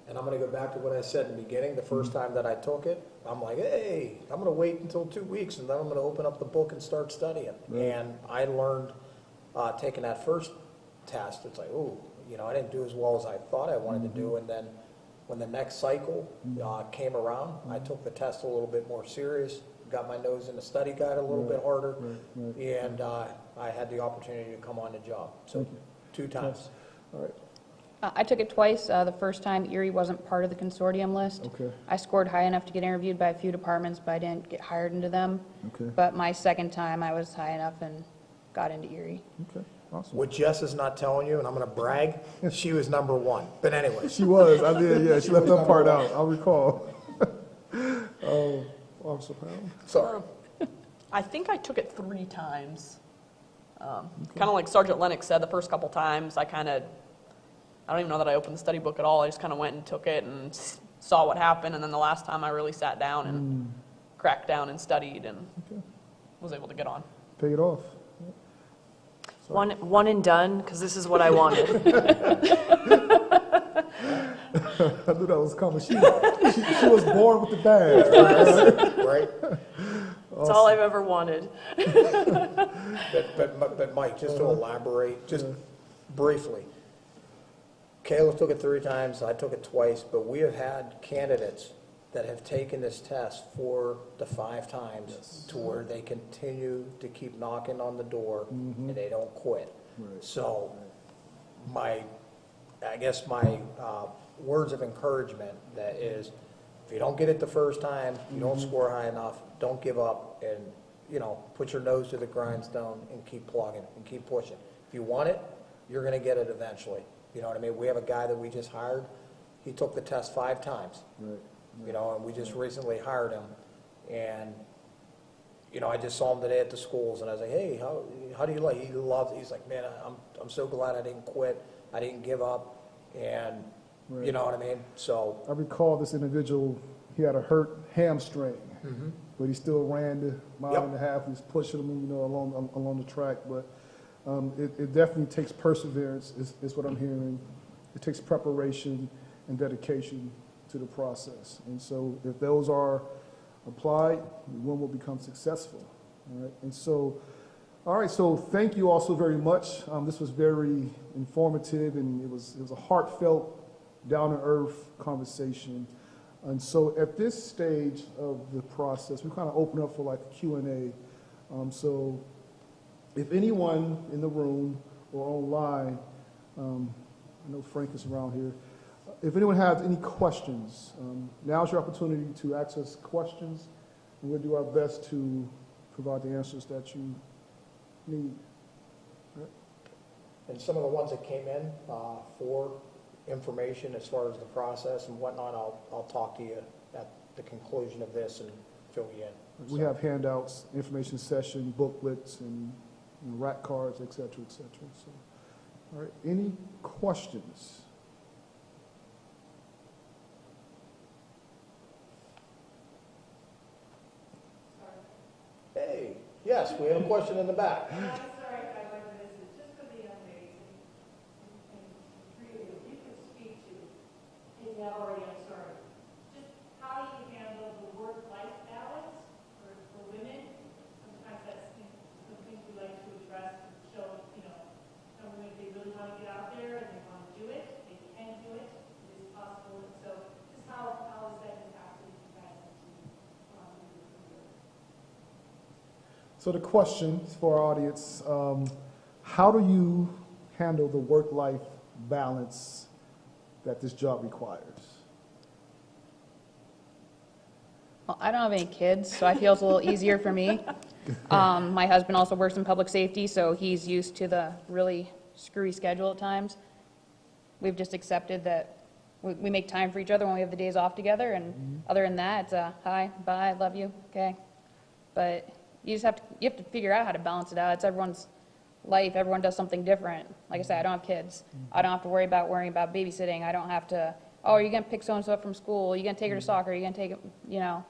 And I'm going to go back to what I said in the beginning. The first time that I took it, I'm like, hey, I'm going to wait until 2 weeks, and then I'm going to open up the book and start studying. Right. And I learned taking that first test, it's like, oh, I didn't do as well as I thought I wanted to do. And then when the next cycle came around, I took the test a little bit more serious, got my nose in the study guide a little bit harder, and I had the opportunity to come on the job. So 2 times. All right. I took it twice. The first time, Erie wasn't part of the consortium list. Okay. I scored high enough to get interviewed by a few departments, but I didn't get hired into them. Okay. But my second time, I was high enough and got into Erie. Okay. Awesome. What Jess is not telling you, and I'm going to brag, she was number 1. But anyway. She was. I did. Yeah. She left that part out. I recall. Officer Pound. Sorry. I think I took it 3 times. Kind of like Sergeant Lennox said, the first couple times, I don't even know that I opened the study book at all. I just kind of went and took it and saw what happened. And then the last time I really sat down and cracked down and studied and was able to get on. Pay it off. One and done, because this is what I wanted. I knew that was coming. She was born with the badge. Right? That's all I've ever wanted. But Mike, just to elaborate, just briefly, Caleb took it 3 times, I took it twice, but we have had candidates that have taken this test 4 to 5 times to where they continue to keep knocking on the door and they don't quit. Right. So I guess my words of encouragement that is, if you don't get it the first time, you don't score high enough, don't give up and, put your nose to the grindstone and keep plugging and keep pushing. If you want it, you're going to get it eventually. You know what I mean? We have a guy that we just hired. He took the test 5 times. Right. And we just recently hired him. And, I just saw him today at the schools, and I was like, hey, how do you like? He's like, man, I'm so glad I didn't quit. I didn't give up. And, you know what I mean? So. I recall this individual, he had a hurt hamstring, but he still ran the mile and a half. He was pushing him, along the track. But it definitely takes perseverance, is what I'm hearing. It takes preparation and dedication to the process. And so if those are applied, one will become successful. All right. And so, all right. So thank you all so very much. This was very informative, and it was a heartfelt, down-to-earth conversation. And so at this stage of the process, we kind of open up for like a Q&A. So if anyone in the room or online, I know Frank is around here, if anyone has any questions, now's your opportunity to ask us questions, and we'll do our best to provide the answers that you need. Right. And some of the ones that came in for information as far as the process and whatnot, I'll talk to you at the conclusion of this and fill you in. We have handouts, information session, booklets, and rack cards, et cetera, et cetera. So, all right, any questions? Hey, yes, we have a question in the back. I'm sorry if I went to this, it's just for the young ladies, and really, if you could speak to So the questions for our audience, how do you handle the work-life balance that this job requires? Well, I don't have any kids, so I feel it's a little easier for me. My husband also works in public safety, so he's used to the really screwy schedule at times. We've just accepted that we make time for each other when we have the days off together, and other than that, it's a hi, bye, love you, okay. But you have to figure out how to balance it out. It's everyone's life. Everyone does something different. Like I said, I don't have kids. I don't have to worrying about babysitting. I don't have to, oh, are you going to pick so-and-so up from school? Are you going to take her to soccer? Are you going to take it, you know?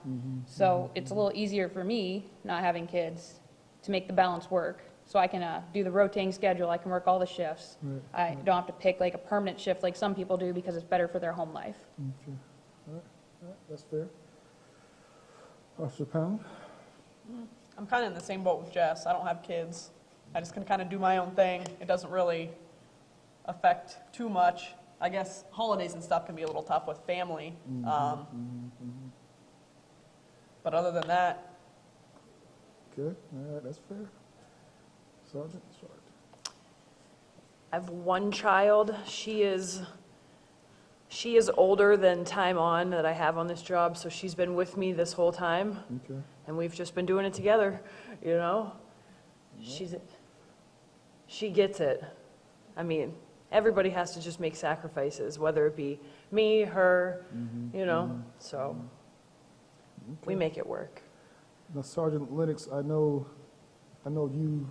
So it's a little easier for me, not having kids, to make the balance work. So I can do the rotating schedule. I can work all the shifts. I don't have to pick like a permanent shift like some people do because it's better for their home life. Okay. All right, that's fair. Officer Pound? I'm kind of in the same boat with Jess. I don't have kids. I just can kind of do my own thing. It doesn't really affect too much. I guess holidays and stuff can be a little tough with family. But other than that, Okay, all right, that's fair. Sergeant? I have one child. She is older than time on that I have on this job, so she's been with me this whole time, Okay. and we've just been doing it together, you know? She gets it. I mean, everybody has to just make sacrifices, whether it be me, her, you know, so we make it work. Now, Sergeant Lennox, I know you,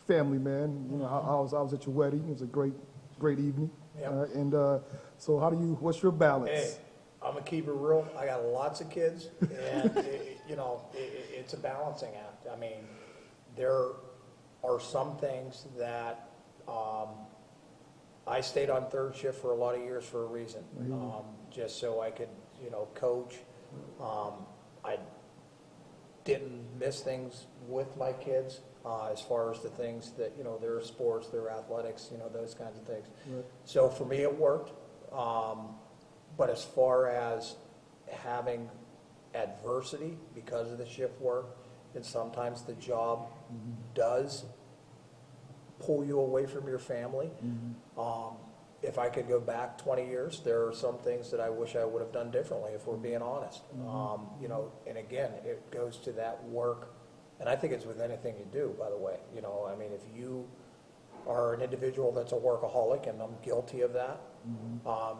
family man. You know, I was at your wedding. It was a great evening. Yep. And so, what's your balance? Hey, I'm gonna keep it real. I got lots of kids, and it's a balancing act. I mean, there are some things that I stayed on third shift for a lot of years for a reason, just so I could, coach. I didn't miss things with my kids as far as the things that, their sports, their athletics, those kinds of things. Right. So for me, it worked. But as far as having adversity because of the shift work, and sometimes the job does pull you away from your family. If I could go back 20 years, there are some things that I wish I would have done differently, if we're being honest. And again, it goes to that work, and I think it's with anything you do, by the way. I mean, if you are an individual that's a workaholic, and I'm guilty of that,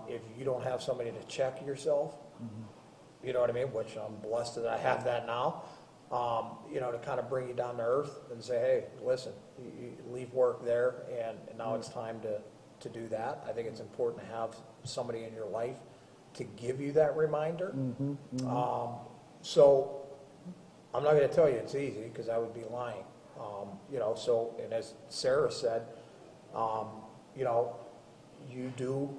if you don't have somebody to check yourself, you know what I mean, which I'm blessed that I have that now, to kind of bring you down to earth and say, hey, listen, you leave work there, and now it's time to do that. I think it's important to have somebody in your life to give you that reminder. So I'm not going to tell you it's easy, because I would be lying. And as Sarah said, you do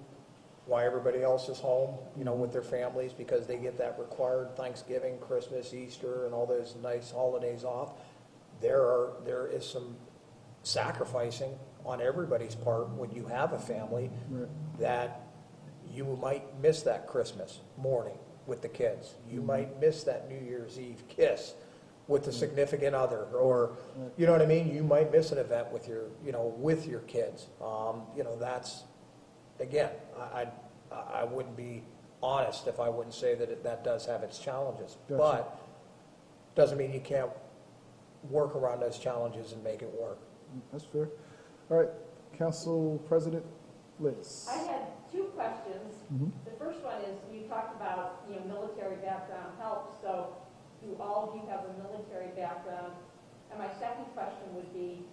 why everybody else is home, with their families, because they get that required Thanksgiving, Christmas, Easter, and all those nice holidays off. There is some sacrificing on everybody's part when you have a family, that you might miss that Christmas morning with the kids. You might miss that New Year's Eve kiss with the significant other, or, you know what I mean? You might miss an event with your kids. That's, again, I wouldn't be honest if I wouldn't say that that does have its challenges. Gotcha. But doesn't mean you can't work around those challenges and make it work. That's fair. All right, Council President Liz. I had two questions. The first one is, you talked about, military background helps, so do all of you have a military background? And my second question would be,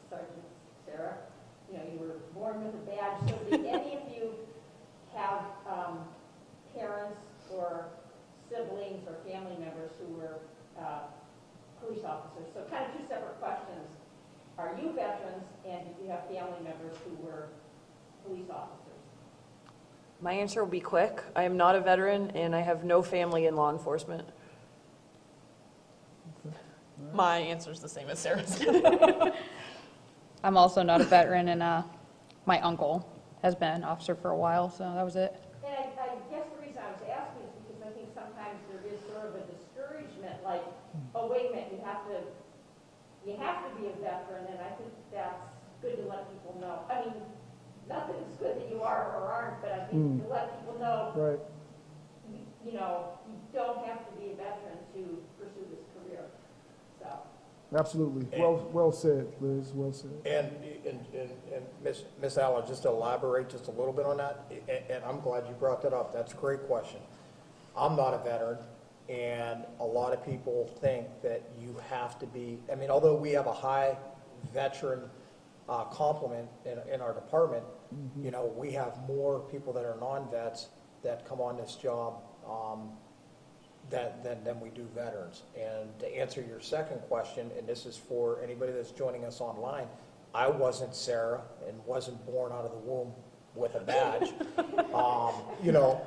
Sergeant Sarah, you were born with a badge, so did any of you have parents or siblings or family members who were police officers? So kind of two separate questions. Are you veterans, and did you have family members who were police officers? My answer will be quick. I am not a veteran, and I have no family in law enforcement. my answer is the same as Sarah's. I'm also not a veteran, and my uncle has been an officer for a while, so that was it. And I guess the reason I was asking is because I think sometimes there is sort of a discouragement, like, oh, well, wait a minute, you have to be a veteran, and I think that's good to let people know. I mean, not that it's good that you are or aren't, but I think to let people know, Right. you know, you don't have to be a veteran to pursue this career, so. Absolutely. Well said, Liz, well said. And Ms. Allen, just to elaborate just a little bit on that, and I'm glad you brought that up. That's a great question. I'm not a veteran, and a lot of people think that you have to be, I mean, although we have a high veteran complement in our department, you know, we have more people that are non-vets that come on this job than we do veterans. And to answer your second question, and this is for anybody that's joining us online, I wasn't Sarah and wasn't born out of the womb with a badge. You know,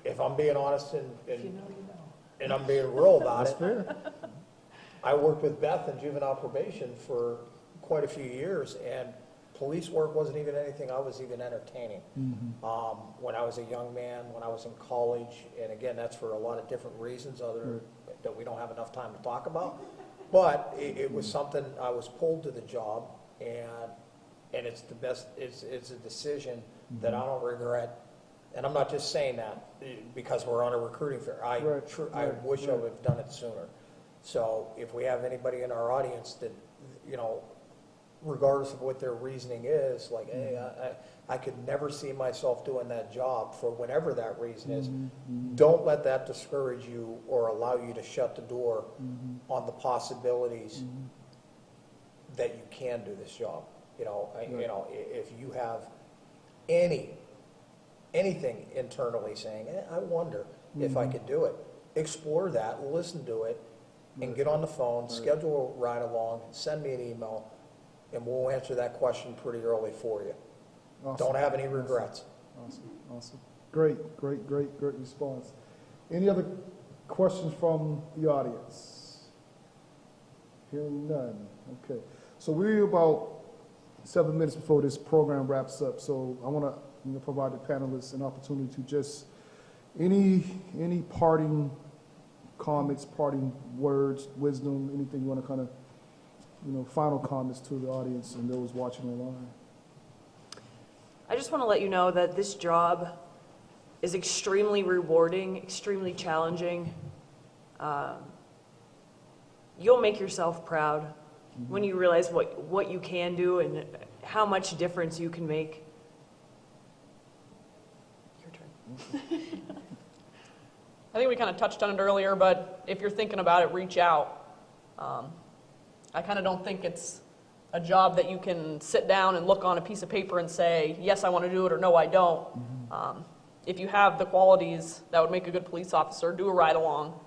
if I'm being honest and I'm being real about it, Fair. I worked with Beth in juvenile probation for quite a few years, and police work wasn't even anything I was even entertaining. When I was a young man, when I was in college, and again, that's for a lot of different reasons other that we don't have enough time to talk about. But it was something, I was pulled to the job, and it's the best, it's a decision that I don't regret. And I'm not just saying that because we're on a recruiting fair. I wish I would have done it sooner. So if we have anybody in our audience that, you know, regardless of what their reasoning is, like, hey, I could never see myself doing that job for whatever that reason is, don't let that discourage you or allow you to shut the door on the possibilities that you can do this job. You know, if you have anything internally saying, I wonder if I could do it, explore that, listen to it, and get on the phone, schedule a ride along, send me an email, and we'll answer that question pretty early for you. Awesome. Don't have any regrets. Awesome. Great response. Any other questions from the audience? Hearing none. Okay. So we're about 7 minutes before this program wraps up. So I want to provide the panelists an opportunity to just any parting comments, parting words, wisdom, anything you want to kind of, final comments to the audience and those watching online. I just want to let you know that this job is extremely rewarding, extremely challenging. You'll make yourself proud when you realize what you can do and how much difference you can make. Your turn. I think we kind of touched on it earlier, but if you're thinking about it, reach out. I kind of don't think it's a job that you can sit down and look on a piece of paper and say, yes, I want to do it, or no, I don't. If you have the qualities that would make a good police officer, do a ride along.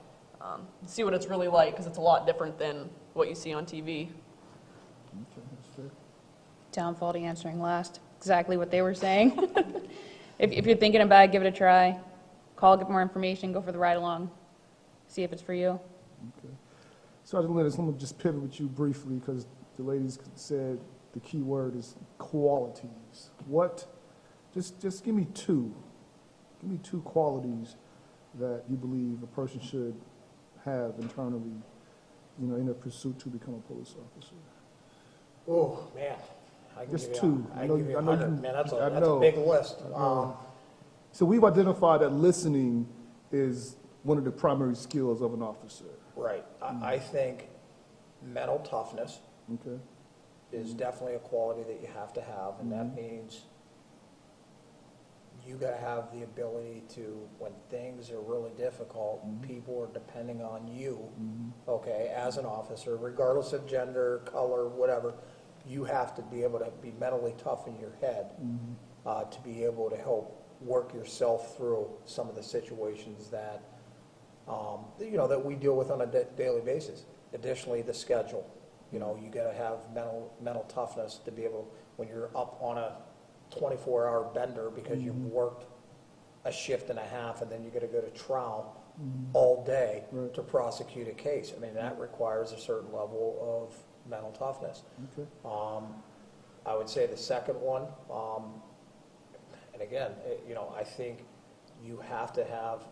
See what it's really like, because it's a lot different than what you see on TV. Okay, that's fair. Downfall to answering last. Exactly what they were saying. If you're thinking about it, give it a try. Call, get more information, go for the ride along. See if it's for you. Okay. Sergeant Lennis, let me just pivot with you briefly because the ladies said the key word is qualities. Just give me two. Give me two qualities that you believe a person should have internally, in their pursuit to become a police officer. Oh, man. Just two. I know you. Man, that's a know. big list. So we've identified that listening is one of the primary skills of an officer. Right. I think mental toughness Okay. is definitely a quality that you have to have, and that means you got to have the ability to, when things are really difficult, people are depending on you, okay, as an officer, regardless of gender, color, whatever, you have to be able to be mentally tough in your head to be able to help work yourself through some of the situations that, that we deal with on a daily basis. Additionally, the schedule. You got to have mental toughness to be able, when you're up on a 24-hour bender because you've worked a shift and a half and then you got to go to trial all day to prosecute a case. I mean, that requires a certain level of mental toughness. Okay. I would say the second one, and again, I think you have to have,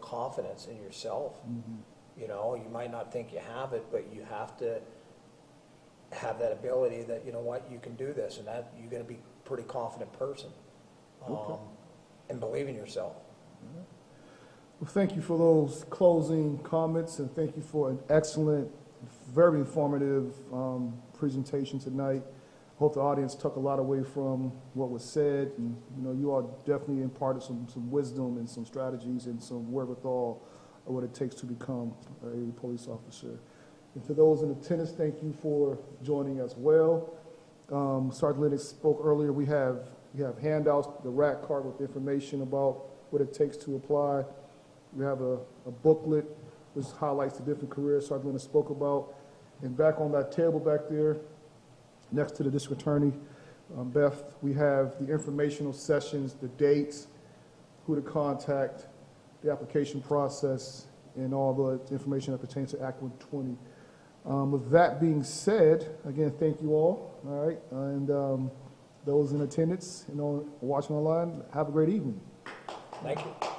confidence in yourself. You know, you might not think you have it, but you have to have that ability that, you know what, you can do this, and that you're going to be a pretty confident person. And believe in yourself. Well, thank you for those closing comments, and thank you for an excellent, very informative presentation tonight. Hope the audience took a lot away from what was said, and you all definitely imparted some wisdom and some strategies and some wherewithal of what it takes to become a police officer. And to those in attendance, thank you for joining as well. Sergeant Lennox spoke earlier. We have handouts, the rack card with information about what it takes to apply. We have a booklet which highlights the different careers Sergeant Lennox spoke about. And back on that table back there, next to the district attorney, Beth, we have the informational sessions, the dates, who to contact, the application process, and all the information that pertains to Act 120. With that being said, again, thank you all right, and those in attendance, watching online, have a great evening. Thank you.